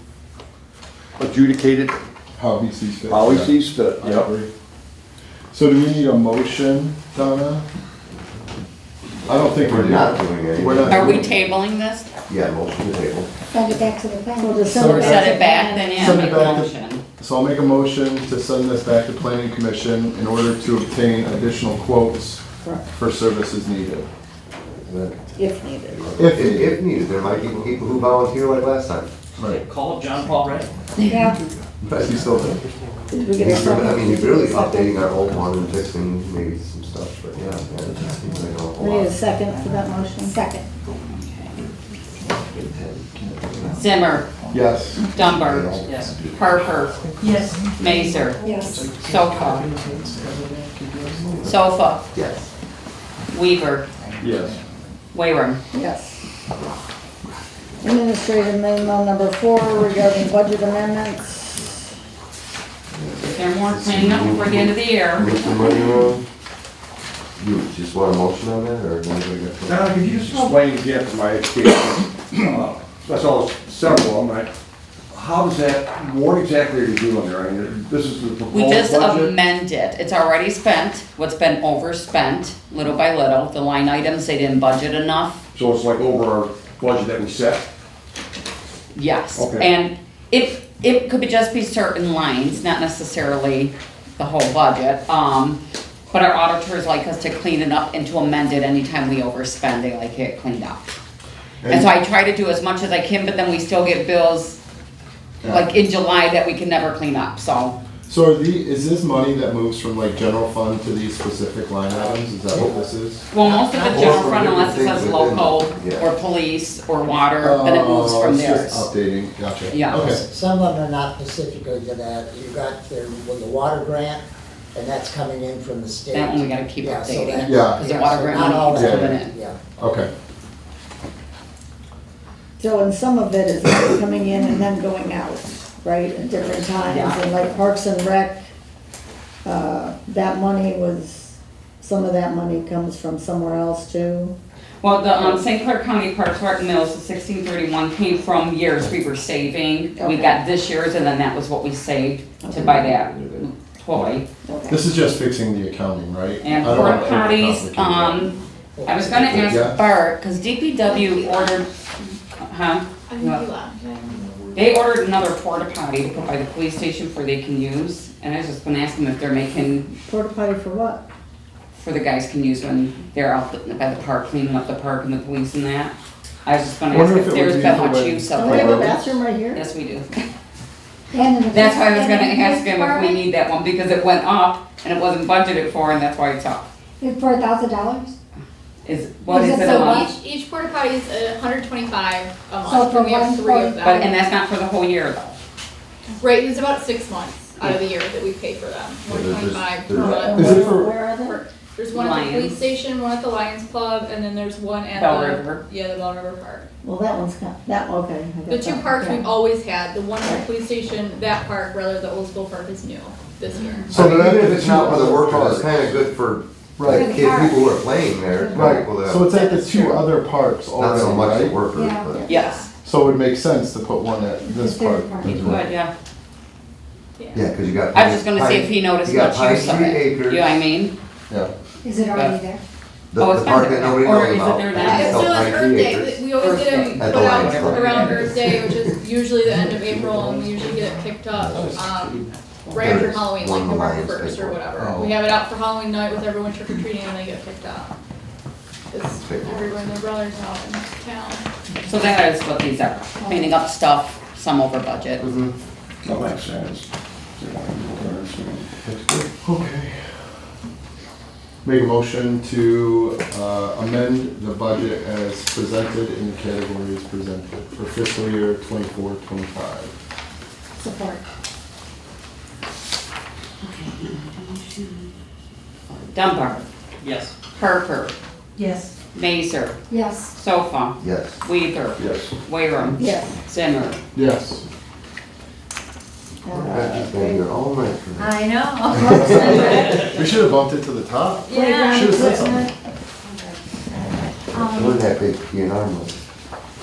adjudicate it How he sees fit. how he yeah. sees fit, I yep. agree. So do we need a motion, Donna? I don't think We're not doing anything. We're not Are we doing- tabling this? Yeah, motion to table. Send it back to the plan. We'll just So send Or it set back. it back, then yeah, Send it make a back to- motion. So I'll make a motion to send this back to planning commission in order to obtain additional quotes Correct. for services needed. If needed. If needed, there might be people who volunteer like last time. Right. Call John Paul Ray. Yeah, Is he still there? Did we get a second? I mean, you're really updating our old one and fixing maybe some stuff, but yeah, it just seems like a whole We need a lot. second for that motion. second. Zimmer, Yes. Dunbar, Yes. Parker, Yes. Mazer, Yes. Sofa. Sofa, Yes. Weaver, Yes. Wayram. Yes. Administrative memo number 4 regarding budget amendments. Is there more cleaning up before the end of the year? Move the money around. You just want a motion on that, or anybody got? Now, could you just explain again for my education, that's all, several of them, right? How does that, what exactly are you doing there? I mean, this is the We proposed just budget? amend it. It's already spent, what's been overspent, little by little. The line items, they didn't budget enough. So it's like over our budget that we set? Yes, Okay. and it could be just be certain lines, not necessarily the whole budget. But our auditors like us to clean it up and to amend it anytime we overspend, they like it cleaned up. And so I try to do as much as I can, but then we still get bills like in July that we can never clean up, so. So is this money that moves from like general fund to these specific line items? Is that what this is? Well, most of the general Or fund, unless it different says things local within, yeah. or police or water, then it moves Oh, from it's theirs. just updating, gotcha. Yeah. Okay. Some of them are not specifically to that. You got the water grant, and that's coming in from the state. That one we gotta keep Yeah, so updating. that- Yeah. Because the water so grant not all money keeps that. coming in. Yeah. Okay. So, and some of it is coming in and then going out, right, at different times. Yeah. And like Parks and Rec, that money was, some of that money comes from somewhere else too. Well, the St. Clair County Parks Rec Mills, the 1631 came from years we were saving. We Okay. got this year's and then that was what we saved to buy that toy. Okay. This is just fixing the accounting, right? And I don't porta wanna potties, overcomplicate it. I was gonna Yeah. ask Bart, cause DPW ordered, I think you What? laughed. They ordered another porta potty to put by the police station for they can use. And I was just gonna ask them if they're making, Porta potty for what? for the guys can use when they're out by the park, cleaning up the park and the police and that. I was just gonna ask Wonder if if it there's would be been for much when- use of Don't we have a it. bathroom right here? Yes, we do. And in the- That's why I was and gonna in the ask him if we department, need that one, because it went up and it wasn't budgeted for, and that's why it's up. it's $4,000. What Is is it it so a month? Each porta potty is $125 a So month, for and we have one 3 of porta- But, and them. that's not for the whole year though. Right, it's about 6 months out of the year that we pay for them, $125 per month. Is it for- Where are they? There's one at the police Lions. station, one at the Lions Club, and then there's one at Bell the, River. yeah, the Bell River Park. Well, that one's got, that, okay. I got The 2 that. parks Yeah. we've always had, the one at the police station, that park, rather, the old school park is new this year. So even if it's not for the two workers, other it's kinda good for Right. the kids, people who are playing there. Right, people that- so it's at the 2 other parks Not so already, much the right? workers, Yeah. but. Yes. So So it would make sense to put one at this The part third part. as You well. could, yeah. Yeah, because you got. I was just gonna see if he noticed you got much Pine use of Tree it. Acres. You know what I mean? Yeah. Is it already there? Oh, it's The been part there. that nobody Or knows is it about. there now? Yeah, It's so called it's Pine Earth Tree Day, Acres. we always get them At put the Lions out Club. around Earth Day, which is usually the end of April, and we usually get it picked up, right after Halloween, like November 1st or whatever. Oh. We have it out for Halloween night with everyone trick or treating, and they get picked up. Cause everyone and their brothers out in town. So that is what these are, cleaning up stuff, some over budget. That makes sense. Okay. Make a motion to amend the budget as presented in the categories presented for fiscal year 24-25. Support. Dunbar, Yes. Harper, Yes. Mazer, Yes. Sofa, Yes. Weaver, Yes. Wareham, Yes. Zimmer. Yes. We're gonna be here all night for that. I know. We should have bumped it to the top. Yeah. Should have said something. Look at that big P&R money.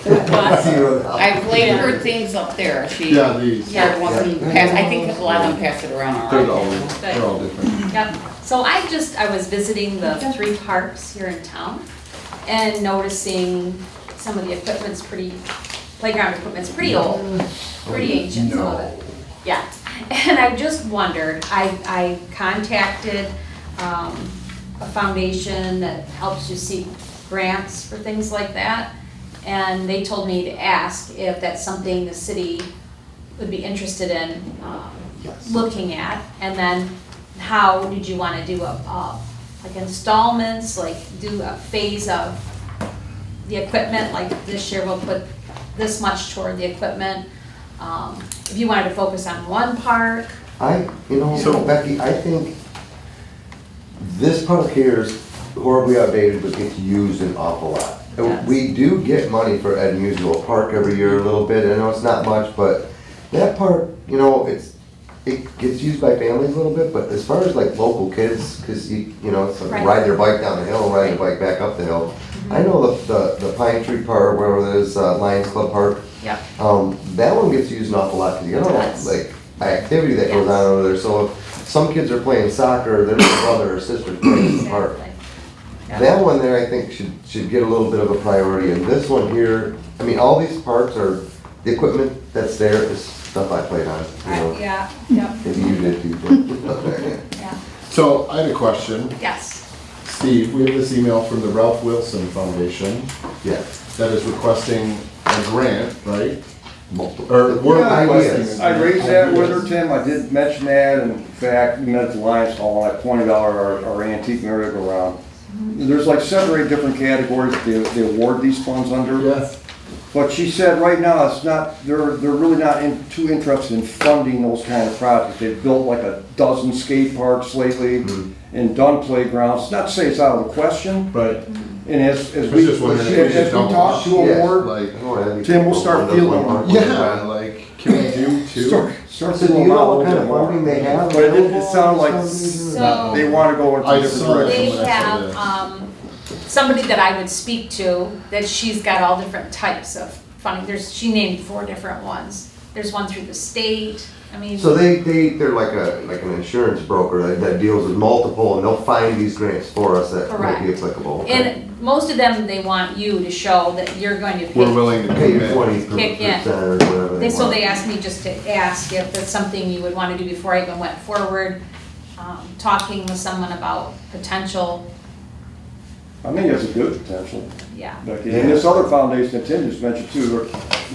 I've laid her things up there, she. Yeah, these. Yeah, wasn't passed, I think a lot of them passed it around They're already. all different. Yep, so I was visiting the 3 parks here in town and noticing some of the equipment's playground equipment's pretty old, pretty ancient, some of it. Yeah, and I just wondered, I contacted a foundation that helps you seek grants for things like that, and they told me to ask if that's something the city would be interested in looking at, and then how did you want to do like installments, like do a phase of the equipment, like this year we'll put this much toward the equipment. If you wanted to focus on one park. So Becky, I think this park here is horribly outdated, but gets used an awful lot. Yes. We do get money for Ed Musial Park every year a little bit. I know it's not much, but that park, it gets used by families a little bit, but as far as like local kids, because it's like Right. ride their bike down the hill, ride their bike back up the hill. I know the Pine Tree Park, wherever there's Lions Club Park, Yep. that one gets used an awful lot because you know, Yes. like activity that goes on over there. So if some kids are playing soccer, their brother or sister's playing in the park. Exactly. That one there, I think, should get a little bit of a priority. And this one here, I mean, all these parks are, the equipment that's there is stuff I played on, Yeah, yep, Maybe you did too. yeah, So I had a question. yes. Steve, we have this email from the Ralph Wilson Foundation Yes. that is requesting a grant, right? Or we're Yeah, requesting. I raised that with her, Tim, I did mention that, and in fact, we met at the Lions Hall, and I pointed out our antique merry-go-round. There's like 7 or 8 different categories they award these funds under. Yes. But she said right now, it's not, they're really not too interested in funding those kind of projects. They've built like a dozen skate parks lately and done playgrounds. Not to say it's out of the question. Right. And as I was we just wondering if we should double talk to Yeah, award, like, Tim, we'll start feeling them. yeah, like, can we do 2? Start So do feeling you them out know a what kind little of bit more. funding they have? But it sounded like So- they want to go into I a different saw it. direction. They when I saw have, somebody that I would speak to, that she's got all different types of funding. She named 4 different ones. There's one through the state, I mean. So they're like an insurance broker that deals with multiple, and they'll find these grants for us that might be Correct. applicable. Okay. And most of them, they want you to show that you're going to We're pick. willing to Pay you commit. 20% Kick in. or whatever they So want. they asked me just to ask if that's something you would want to do before I even went forward, talking with someone about potential, I think that's a good potential. yeah. Becky. And this other foundation that Tim just mentioned too, we're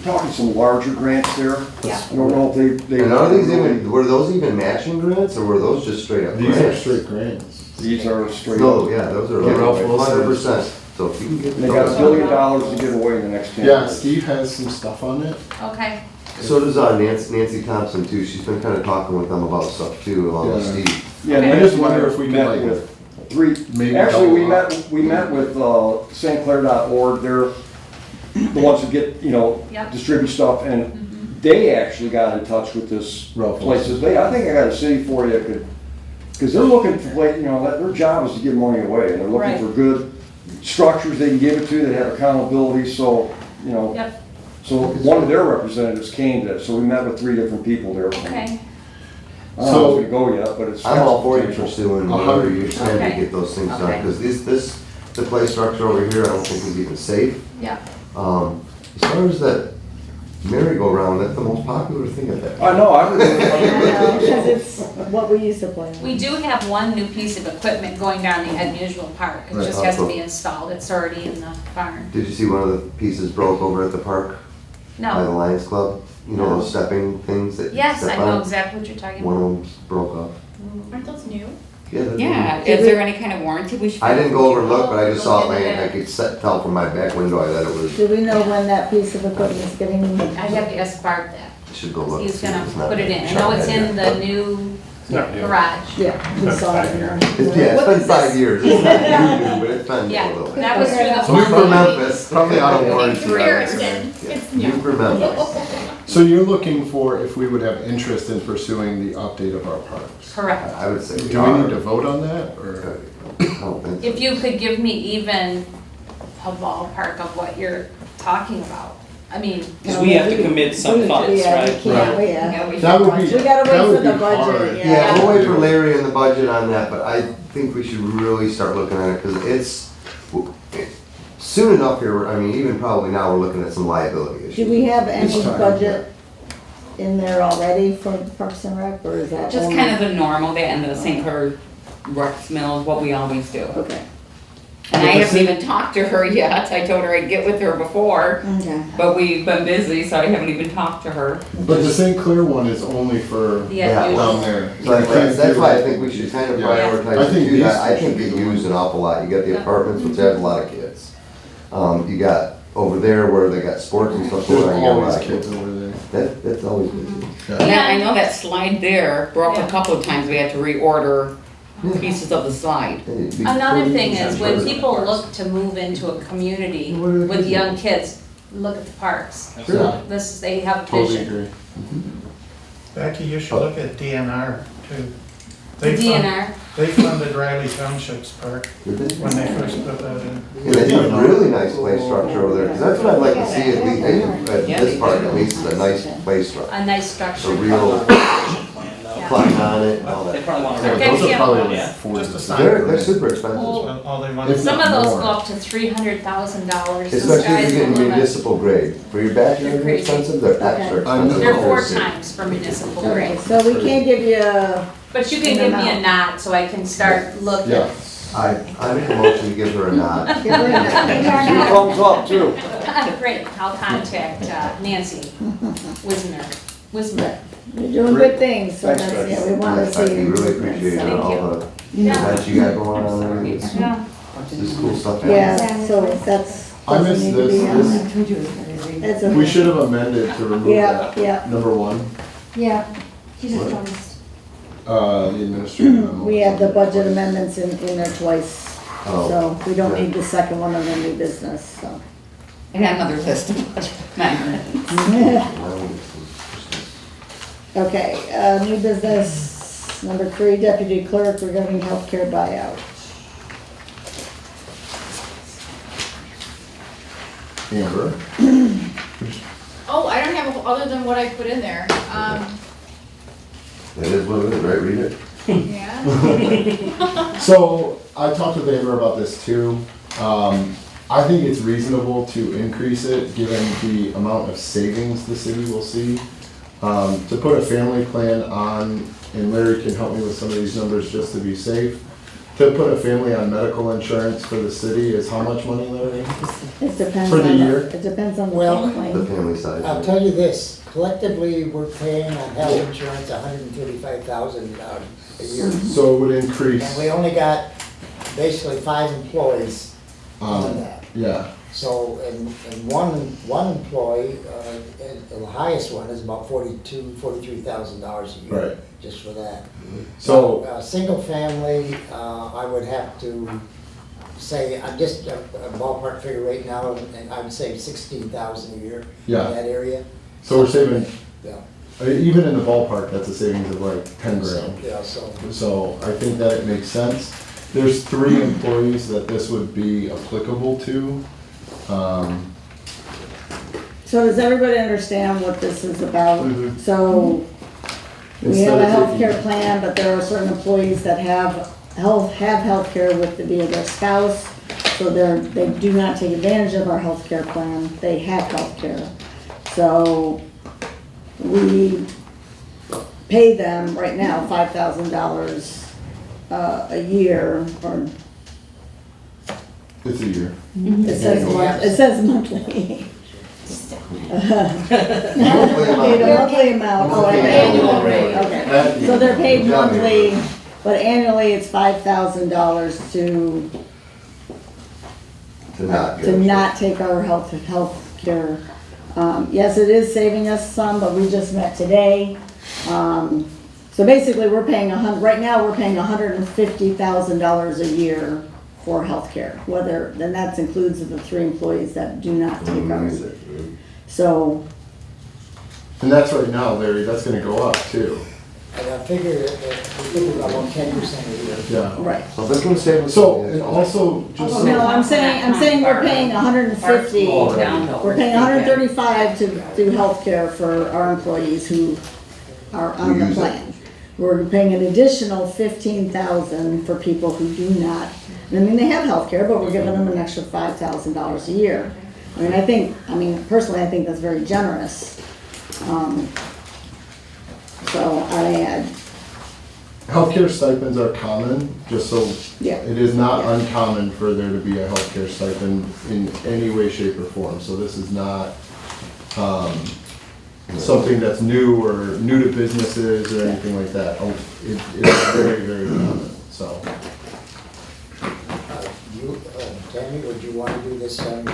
talking some larger grants there. Yeah. I don't know if they. And are these even, were those even matching grants, or were those just straight up These are grants? straight grants. These are straight No, up. yeah, those are Yeah, Ralph like Wilson. 100%. So if you can get They got $1 those. billion to give away in the next 10 Yeah, years. Steve has some stuff on it. Okay, So does Nancy Thompson too. She's been kind of talking with them about stuff too, along with Yeah. Steve. Yeah, Okay. I just Nancy wonder and I if we could, met like, with 3, maybe actually, double we up. met with stclair.org, they're the ones that get, Yep. distribute stuff, and they actually got in touch with this Ralph places. I think I got a city for you, because they're looking for, their job is to give money away, and they're looking Right. for good structures they can give it to that have accountability, so, yep, So one of their representatives came to, so we met with 3 different people there. Okay. I don't know if we go yet, but it's. I'm all for you potential. pursuing whatever you can to Okay. get those things done, Okay. because the play structure over here, I don't think is even safe. Yeah. As far as that merry-go-round, that's the most popular thing at that. I know, I would. Because it's what we used to play. We do have one new piece of equipment going down the Unusual Park. It just has to be installed. It's already in the barn. Did you see one of the pieces broke over at the park? By the No. Lions Club? You know those stepping things that you Yes, step I know on? exactly what you're talking One of about. them broke off. Aren't those new? Yeah, that's Yeah, neat. is there any kind of warranty we should? I didn't go over and look, but I just saw it laying, I could tell from my back window that it was, Do we know when that piece of equipment is getting? I have to ask Bart that. should go look. He's see if gonna it's not put it in. I shot know it's yet. in the new garage. Yeah, we saw it in there. It's been 5 years, it's not new, but it's been Yeah, a little bit. that was through the. New for Memphis, probably out of warranty. Comparison. It's new for Memphis. So you're looking for if we would have interest in pursuing the update of our parks? Correct. I would say we Do we need to are. vote on that, or? I don't think so. If you could give me even a ballpark of what you're talking about. I mean, Because we have to commit some funds, Yeah, we right? can't, we, yeah. Yeah, we That would be, We gotta wait that for would the be budget, hard. yeah. Yeah, we'll wait for Larry and the budget on that, but I think we should really start looking at it, because it's, soon enough here, I mean, even probably now, we're looking at some liability issues. Do we have It's any time, budget in there already for Parks and Rec, or is that Just only- kind of the normal, the end of the St. Clair Rex Mill is what we always do. Okay, And I haven't even talked to her yet. I told her I'd get with her before, okay. but we've been busy, so I haven't even talked to her. But the St. Clair one is only for Yeah, down there. So that's why I think we should kind of Yeah. I prioritize think to do that. I these think should it be the used an awful lot. You got the apartments, which have a lot of kids. You got over there where they got sports and stuff There's going on. You got a lot always of kids over there. That's always busy. And I know that slide there broke a Yeah. couple of times. We had to reorder pieces of the slide. another thing is when people look to move into a community with young kids, look at the parks. Sure. This, they have a Totally vision. agree. Becky, you should look at DNR too. The They fund- DNR, They funded Riley Township's park Did they? when they first put that in. And they have a really nice play structure over there, because that's what I'd like to see at this park at least, is a nice play structure. a nice A structure. real Yeah. climb on it and all They that. probably want to. Okay, Those are yeah. probably Yeah. like 40. Just a sign. They're super expensive, Well, All they want If is. some not of those more. go up to $300,000. Those especially guys if you're will getting live at- municipal grade. For your backyard, They're they're crazy. expensive, they're extra Okay. expensive. They're 4 City. times for municipal Okay, grade. so we can't give you a, But you can give me a nod so I can start looking. Yeah. I make a motion to give her a nod. give her a nod. Thumbs up too. Great, I'll contact Nancy Wisner. You're doing good things, so Thanks, that's, Becky. yeah, we wanna see. I really appreciate Thank all you. the events you got going on there. It's Yeah. just cool stuff. Yeah, so that's, I doesn't missed need to be this. on. That's okay. We should have amended to remove Yeah, that. yeah. Number one, Yeah, she just promised. the administrative memo. We have the budget amendments in there twice, Oh, so we don't yeah. need the second one on the new business, so. I got another list of budget amendments. Okay, new business, number 3, deputy clerk regarding healthcare buyout. Amber. Oh, I don't have, other than what I put in there. That is what it is, right? Read it. Yeah. So I talked with Amber about this too. I think it's reasonable to increase it, given the amount of savings the city will see. To put a family plan on, and Larry can help me with some of these numbers just to be safe. To put a family on medical insurance for the city is how much money, Larry? It depends For the on year? It depends on the Well, claim. The family side. I'll tell you this, collectively, we're paying on health insurance $135,000 a year. So it would increase. And we only got basically 5 employees on that. Yeah, So, and one employee, the highest one is about $43,000 a year. Right. Just for that. So- Single family, I would have to say, I'm just a ballpark figure right now, and I would say 16,000 a year in Yeah. that area. so we're saving, Yeah. even in the ballpark, that's a savings of like 10 grand. Yeah, so. So I think that it makes sense. There's 3 employees that this would be applicable to. So does everybody understand what this is about? Mhm. So we Instead have a of taking- healthcare plan, but there are certain employees that have healthcare with via their spouse. So they do not take advantage of our healthcare plan. They have healthcare. So we pay them right now $5,000 a year, or It's a year. it says monthly. Monthly amount. Oh, Annual rate. Okay, so they're paid monthly, but annually it's $5,000 to not take our health care. Yes, it is saving us some, but we just met today. So basically, we're paying right now, we're paying $150,000 a year for healthcare, then that includes the 3 employees that do not take ours. So, And that's right now, Larry, that's gonna go up too. And I figure we figure about 10% a year. Yeah. right. So that's gonna save us. So, and also, just so. No, I'm saying we're paying 150, we're paying 135 to do healthcare for our employees who are on the plan. We're paying an additional 15,000 for people who do not, I mean, they have healthcare, but we're giving them an extra $5,000 a year. Personally, I think that's very generous. Healthcare stipends are common, just so, Yeah. it is not uncommon for there to be a healthcare stipend in any way, shape, or form. So this is not, something that's new or new to businesses or anything like that. Oh, it's very, very common, so. Tammy, would you want to do this, when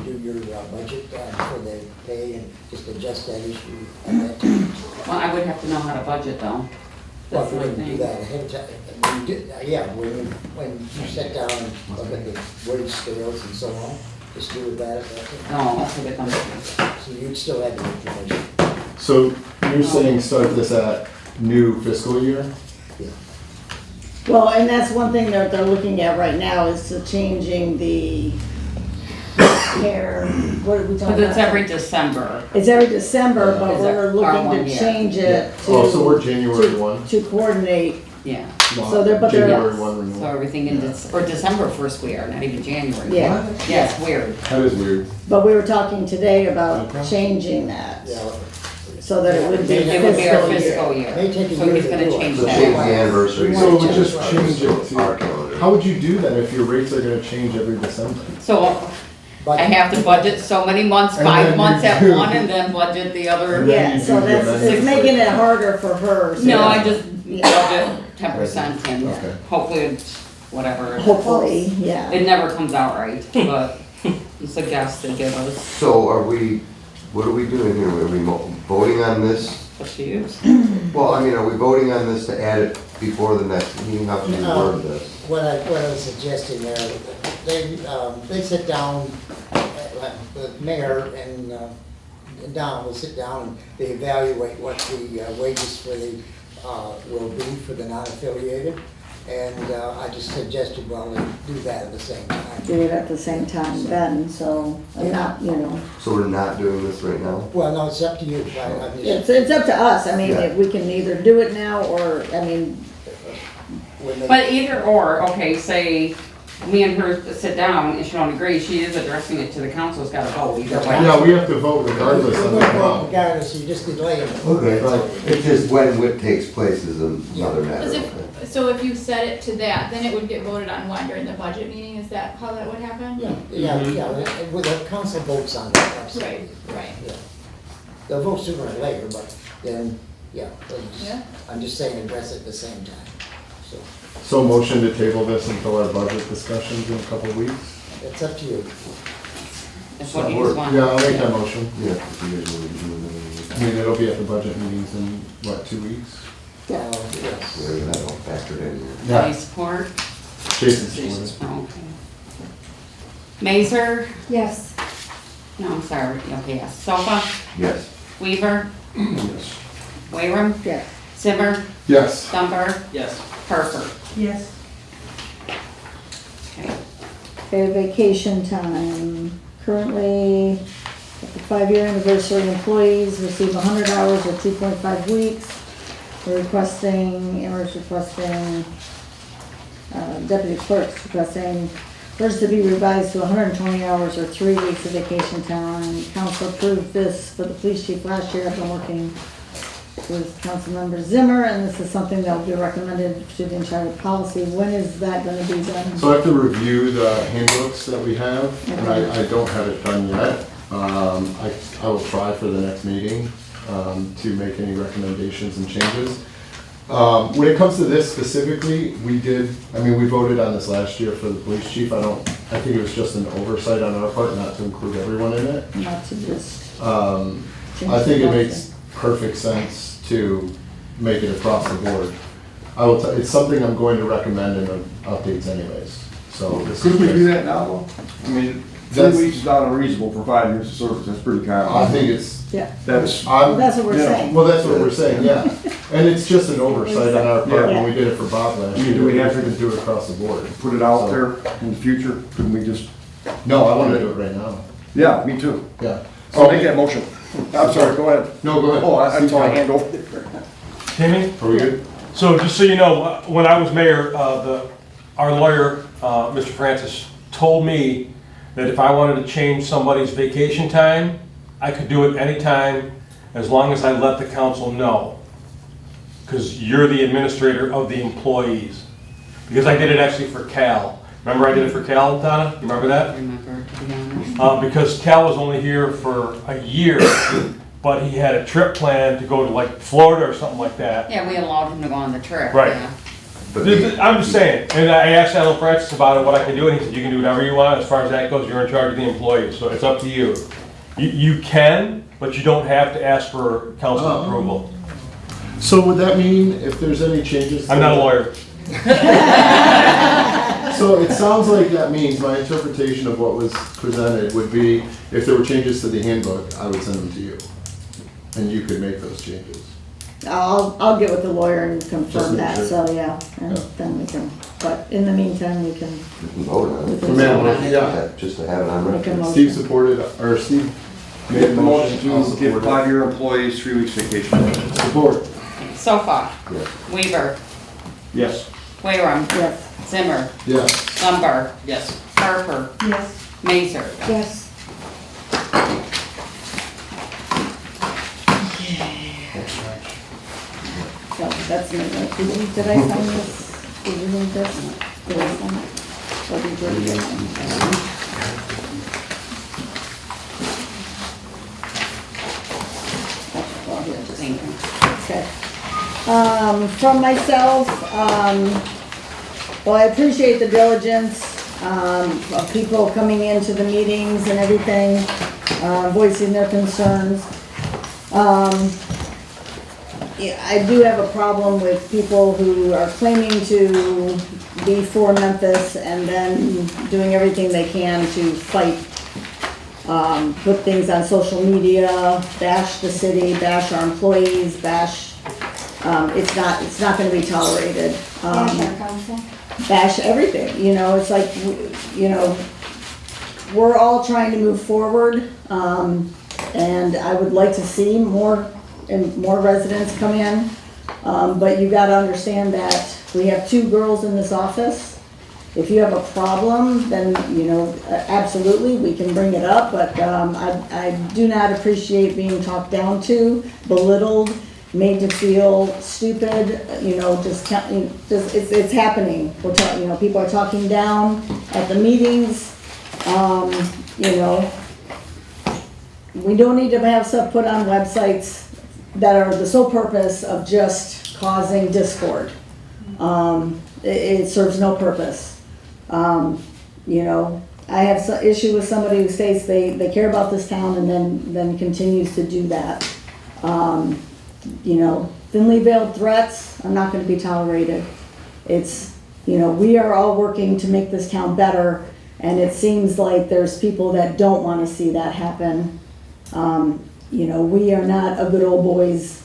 you do your budget for the pay and just adjust that issue at that time? Well, I would have to know how to budget though. Well, That's if the we can do thing. that ahead of time, when you sit down and look at the wage scales and so on, just do with that at that time. No, that's a good number. So you'd still have the information. So you're saying start this at new fiscal year? Well, and that's one thing that they're looking at right now is to changing the care, what are we talking about? But it's every December. It's every December, but Is it we're our looking 1 to year? change it to. Oh, so we're January 1? To coordinate, Yeah. So they're- but they're- January 1 renewal. So everything in or December 1st we are, not even January. Yeah. Yeah, it's weird. That is weird. but we were talking today about changing that, so that it would be It would be our fiscal year. fiscal year. May take a So year he's to gonna do it. change So that. change the anniversary. So we just change it to, how would you do that if your rates are gonna change every December? So I have to budget so many months, And 5 then months you at do. one, and then budget the other. And then Yeah, you so do that's, the it's amendments. making it harder for her. so- No, I just budget 10% and Okay. hopefully it's whatever. Hopefully, yeah. It never comes out right, but it's a guess they give us. So what are we doing here? Are we voting on this? What to use. Mm-hmm. Are we voting on this to add it before the next meeting? How should we word this? What I was suggesting there, they sit down, the mayor and Don will sit down and they evaluate what the wages for the, will be for the non-affiliated. And I just suggested, well, they do that at the same time. Do it at the same time then, so, I'm not, So we're not doing this right now? Well, no, it's up to you. I'm just- it's up to us, I mean, Yeah. if we can either do it now, or, I mean, when they- But either or, okay, say me and her sit down and she don't agree, she is addressing it to the council, it's gotta vote either way. Yeah, we have to vote regardless of the amount. Regardless, you just delay it. Okay, it's just when what takes place is another matter. So if you set it to that, then it would get voted on when during the budget meeting, is that how that would happen? Yeah, with the council votes on it, absolutely. Right. Yeah. They'll vote sooner or later, but then, they'll just- I'm just saying address it at the same time, so. So motion to table this until our budget discussions in a couple of weeks? It's up to you. That's what you just want. Yeah, I'll make that motion. Yeah, if you guys want to do I mean, it'll be at the budget meetings in, what, 2 weeks? Yes. Where that all factored in here. Any support? Jason's for it. Okay. Mazer? Yes. No, I'm sorry, okay, yes. Sofa? Yes. Weaver? Yes. Wayram? yeah. Zimmer? Yes. Stumper? Yes. Parker? Yes. Okay. Okay, vacation time, currently, At the 5-year anniversary, employees receive 100 hours or 2.5 weeks. We're requesting, Amber's requesting, deputy clerk's requesting, first to be revised to 120 hours or 3 weeks of vacation time. Council approved this for the police chief last year. I've been working with Councilmember Zimmer, and this is something that will be recommended to the entire policy. When is that gonna be done? So I have to review the handbooks that we have, and I don't have it done yet. I will try for the next meeting, to make any recommendations and changes. When it comes to this specifically, we voted on this last year for the police chief. I think it was just an oversight on our part not to include everyone in it. Not to just. I think it makes perfect sense to make it across the board. It's something I'm going to recommend in the updates anyways, so. Could we do that now, though? I mean, 3 weeks is not unreasonable for 5 years of service, that's pretty common. I think it's. Yeah. That's That's what we're yeah. saying. Well, that's what we're saying, yeah. And it's just an oversight on our part when we did it for Bob last year. Do we have to do it across the board? Put it out there in the future, couldn't we just? No, I want to do it right now. Yeah, me too. Yeah. I'll make that motion. I'm sorry, go ahead. No, go ahead. Oh, I saw a hand over there. Timmy? Are we good? So just so you know, when I was mayor, our lawyer, Mr. Francis, told me that if I wanted to change somebody's vacation time, I could do it anytime as long as I let the council know. Because you're the administrator of the employees. Because I did it actually for Cal. Remember I did it for Cal, Donna? You remember that? I remember, to be honest. Because Cal was only here for a year, but he had a trip planned to go to like Florida or something like that. Yeah, we allowed him to go on the trip. Right. Yeah. I'm just saying, and I asked Alan Francis about it, what I can do, and he said, you can do whatever you want. As far as that goes, you're in charge of the employees, so it's up to you. You can, but you don't have to ask for council approval. So would that mean if there's any changes? I'm not a lawyer. So it sounds like that means my interpretation of what was presented would be if there were changes to the handbook, I would send them to you. And you could make those changes. I'll get with the lawyer and Just confirm make that, sure. so yeah, and then we can, but in the meantime, we can. We can vote on it. We can vote on it. Yeah. Just to have it on Make a record. motion. Steve supported, or Steve made Make a the motion I'll to support give it. 5-year employees 3 weeks vacation. Support. Sofa. Yes. Weaver. Yes. Wayram. Yes. Zimmer. Yes. Lumber. Yes. Harper. Yes. Mazer. Yes. So that's me, right? Did I sign this? Did you need this? Did I sign it? Or did you get it? Well, here, just- Thank you. Okay. From myself, well, I appreciate the diligence, of people coming into the meetings and everything, voicing their concerns. Yeah, I do have a problem with people who are claiming to be for Memphis and then doing everything they can to fight, put things on social media, bash the city, bash our employees, bash, it's not gonna be tolerated. Bash our council. Bash everything, you know, it's like, you know, we're all trying to move forward, and I would like to see more residents come in. But you gotta understand that we have 2 girls in this office. If you have a problem, then, you know, absolutely, we can bring it up, but, I do not appreciate being talked down to, belittled, made to feel stupid, you know, it's happening. You know, people are talking down at the meetings, you know. We don't need to have stuff put on websites that are the sole purpose of just causing discord. It serves no purpose. You know, I have some issue with somebody who states they care about this town and then continues to do that. You know, thinly veiled threats are not gonna be tolerated. It's, you know, we are all working to make this town better, and it seems like there's people that don't wanna see that happen. You know, we are not a good old boys.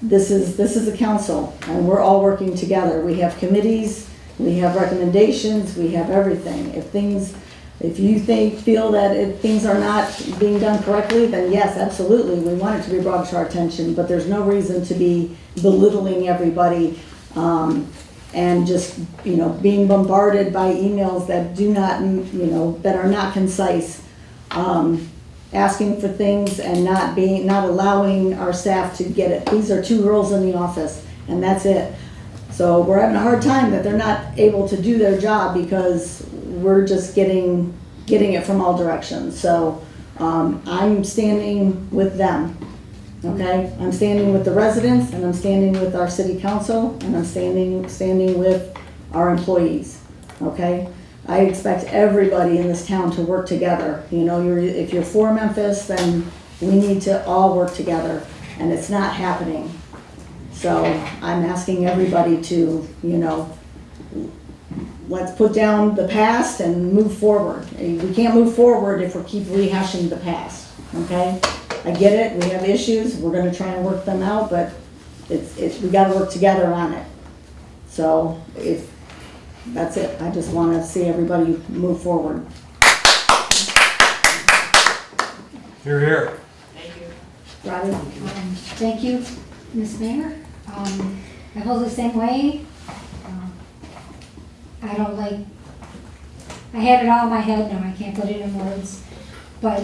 This is a council, and we're all working together. We have committees, we have recommendations, we have everything. If things If you feel that things are not being done correctly, then yes, absolutely, we want it to be brought to our attention, but there's no reason to be belittling everybody, and just, being bombarded by emails that do not, that are not concise, asking for things and not allowing our staff to get it. These are 2 girls in the office, and that's it. So we're having a hard time that they're not able to do their job because we're just getting it from all directions. So I'm standing with them, okay? I'm standing with the residents, and I'm standing with our city council, and I'm standing with our employees, okay? I expect everybody in this town to work together. If you're for Memphis, then we need to all work together, and it's not happening. So I'm asking everybody to, let's put down the past and move forward. We can't move forward if we keep rehashing the past, okay? I get it, we have issues, we're gonna try and work them out, but we gotta work together on it. So that's it, I just wanna see everybody move forward. You're here. Robbie? Thank you, Ms. Mayor. I feel the same way. I had it all in my head, now I can't put it in words, but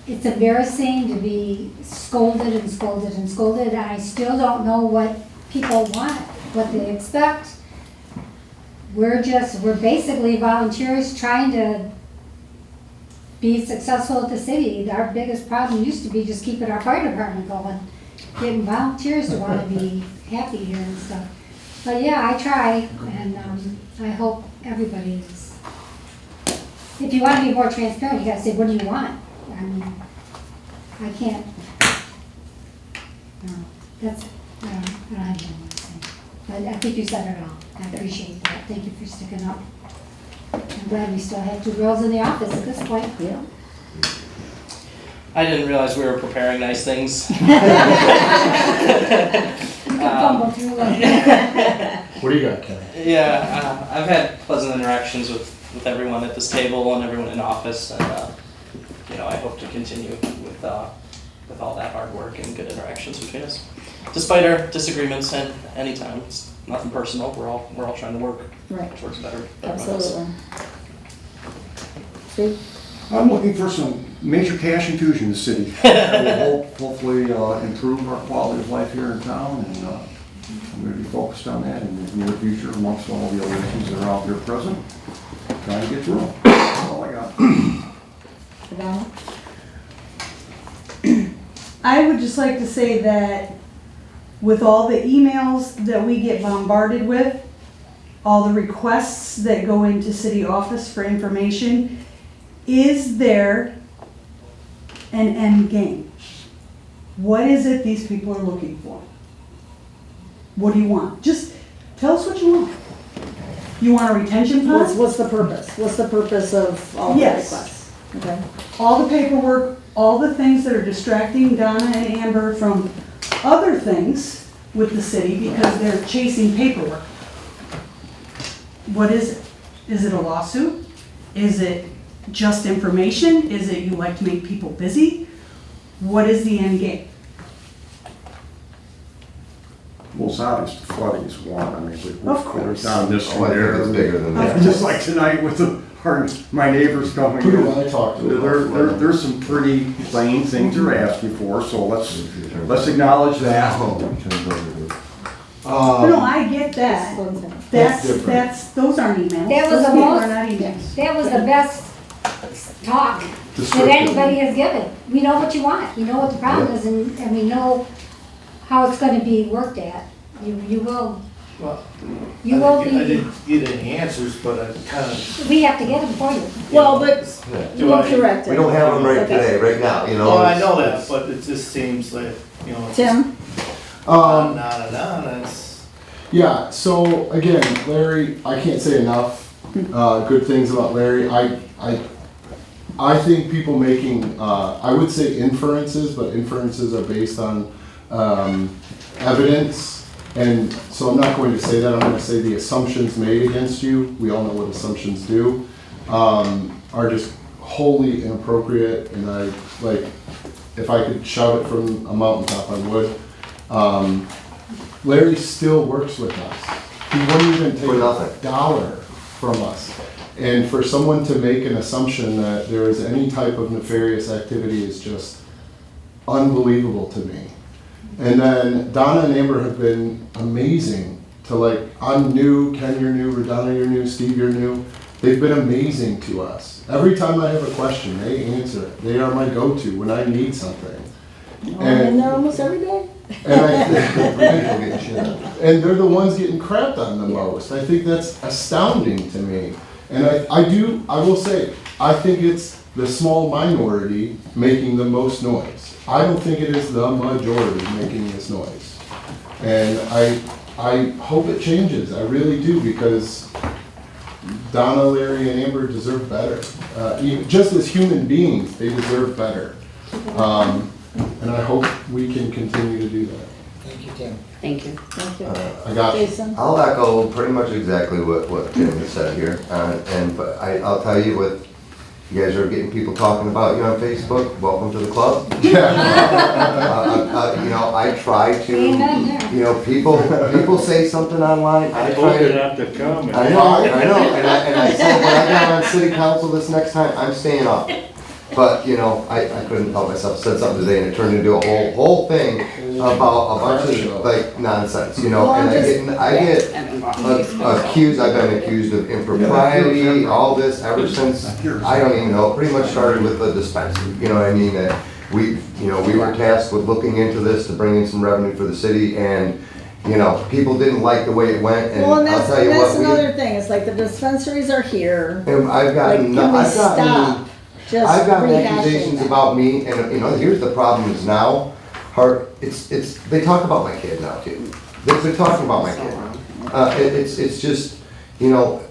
it's embarrassing to be scolded and scolded and scolded, and I still don't know what people want, what they expect. We're basically volunteers trying to be successful at the city. Our biggest problem used to be just keeping our fire department going, getting volunteers to want to be happy here and stuff. But yeah, I try, and I hope everybody is. If you want to be more transparent, you gotta say, what do you want? I mean, I can't. No, that's, I don't have anything more to say. But I think you said it all. I appreciate that. Thank you for sticking up. I'm glad we still have 2 girls in the office at this point. Yeah. I didn't realize we were preparing nice things. You can fumble through it. What do you got, Ken? Yeah, I've had pleasant interactions with everyone at this table and everyone in office, and I hope to continue with all that hard work and good interactions between us, despite our disagreements. And anytime, it's nothing personal. We're all trying to work towards better. Absolutely. Steve? I'm looking for some major cash infusion in the city. That will hopefully improve our quality of life here in town, and I'm going to be focused on that in the near future amongst all the other issues that are out there present. Trying to get through them. That's all I got. I would just like to say that with all the emails that we get bombarded with, all the requests that go into city office for information, is there an end game? What is it these people are looking for? What do you want? Just tell us what you want. You want a retention pond? What's the purpose? What's the purpose of all the Yes. requests? Okay. All the paperwork, all the things that are distracting Donna and Amber from other things with the city because they're chasing paperwork. What is it? Is it a lawsuit? Is it just information? Is it you like to make people busy? What is the end game? Well, it's obvious the flooding is one. I mean, Of course. there's not this Oh, I one think there. it's bigger than that. Just like tonight with my neighbors coming in. I talked to them. There's some pretty plain things they're asking for, so let's acknowledge that. No, I get that. Those aren't emails. That was Those the people most- are not emails. That was the best talk that anybody has given. We know what you want, we know what the problem is, and we know how it's gonna be worked at. You will, Well, you will I be, didn't get any answers, but I kind of. we have to get them for you. Well, but you will correct it. We don't have them right today, right now, you know. Oh, I know that, but it just seems like, it's Tim? on and on, it's. Yeah, so again, Larry, I can't say enough good things about Larry. I think people making, I would say inferences, but inferences are based on evidence. And so I'm not going to say that, I'm going to say the assumptions made against you. We all know what assumptions do. are just wholly inappropriate, and I, like, if I could shout it from a mountaintop, I would. Larry still works with us. He wouldn't even take a dollar from us. And for someone to make an assumption that there is any type of nefarious activity is just unbelievable to me. And then Donna and Amber have been amazing to, like, I'm new, Ken, you're new, Radonna, you're new, Steve, you're new. They've been amazing to us. Every time I have a question, they answer it. They are my go-to when I need something. I'm in there almost every day. And they're the ones getting crapped on the most. I think that's astounding to me. And I will say, I think it's the small minority making the most noise. I don't think it is the majority making this noise. And I hope it changes, I really do, because Donna, Larry, and Amber deserve better. Just as human beings, they deserve better. And I hope we can continue to do that. Thank you, Tim. Thank you. Thank you. I got you. Jason? I'll echo pretty much exactly what Tim has said here, but I'll tell you what, you guys are getting people talking about you on Facebook, welcome to the club. You know, I try to, you know, people say something online, I try to. not to come. I know, and I said when I got on city council this next time, I'm staying up. But, you know, I couldn't help myself, said something today and it turned into a whole thing about a bunch of, like, nonsense, you know, and I get accused, I've been accused of impropriety, all this ever since, I don't even know, pretty much started with the dispensary, you know what I mean, that we were tasked with looking into this to bring in some revenue for the city, and, you know, people didn't like the way it went, and Well, and I'll tell you what. that's another thing, it's like the dispensaries are here. And I've gotten rehashing accusations that. about me, and you know, here's the problem is now, they talk about my kid now too. They're talking about my kid. It's just, you know,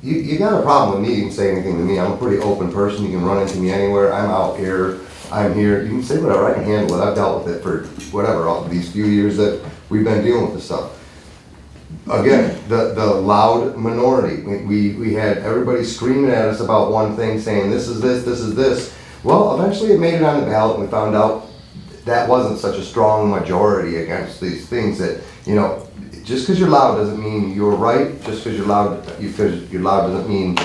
you got a problem with me, you can say anything to me. I'm a pretty open person, you can run into me anywhere. I'm out here, I'm here, you can say whatever, I can handle it. I've dealt with it for whatever, all these few years that we've been dealing with this stuff. Again, the loud minority. We had everybody screaming at us about one thing, saying this is this, this is this. Well, eventually it made it on the ballot, and we found out that wasn't such a strong majority against these things. That, you know, just because you're loud doesn't mean you're right. Just because you're loud doesn't mean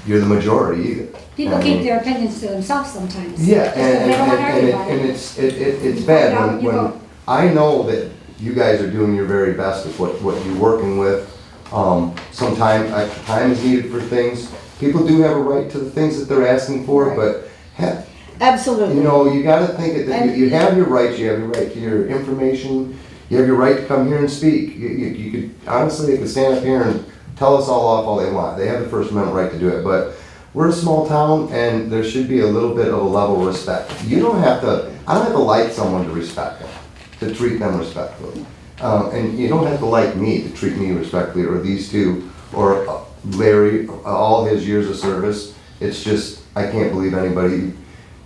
you're the majority either. People keep their opinions to themselves sometimes. Yeah, They don't want everybody. and it's bad when I know that you guys are doing your very best with what you're working with. Sometimes time is needed for things. People do have a right to the things that they're asking for, but absolutely, you know, you got to think that you have your rights. You have your right to your information. You have your right to come here and speak. You could honestly, they could stand up here and tell us all off all they want. They have the First Amendment right to do it, but we're a small town, and there should be a little bit of a level of respect. You don't have to. I don't have to like someone to respect them, to treat them respectfully. And you don't have to like me to treat me respectfully, or these two, or Larry, all his years of service. It's just, I can't believe anybody,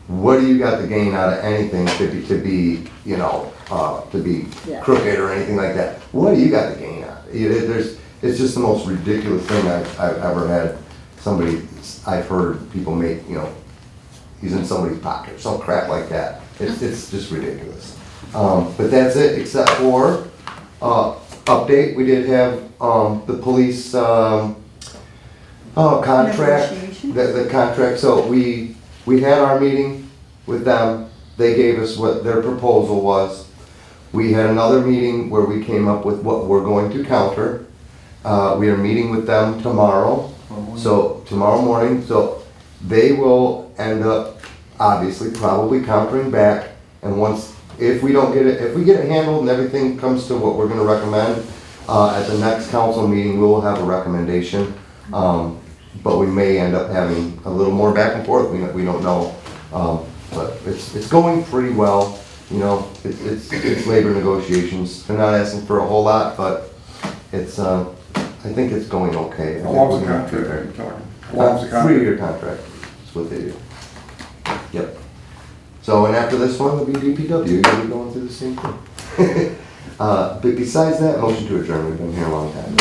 what do you got to gain out of anything to be you know, to be crooked or anything like that? What do you got to gain out of it? It's just the most ridiculous thing I've ever had I've heard people make, you know, he's in somebody's pocket, some crap like that. It's just ridiculous. But that's it, except for update. We did have the police contract, the contract. So we had our meeting with them. They gave us what their proposal was. We had another meeting where we came up with what we're going to counter. We are meeting with them tomorrow. So tomorrow morning, so they will end up obviously probably countering back, and if we get it handled and everything comes to what we're going to recommend, at the next council meeting we'll have a recommendation, but we may end up having a little more back and forth, we don't know, but it's going pretty well, you know, it's labor negotiations. They're not asking for a whole lot, but it's I think it's going okay. How long's the contract are you talking? How long's the contract? 3-year contract, that's what they do. Yep. So, and after this one will be DPW, you're gonna be going through the same thing. But besides that, motion to adjourn, we've been here a long time.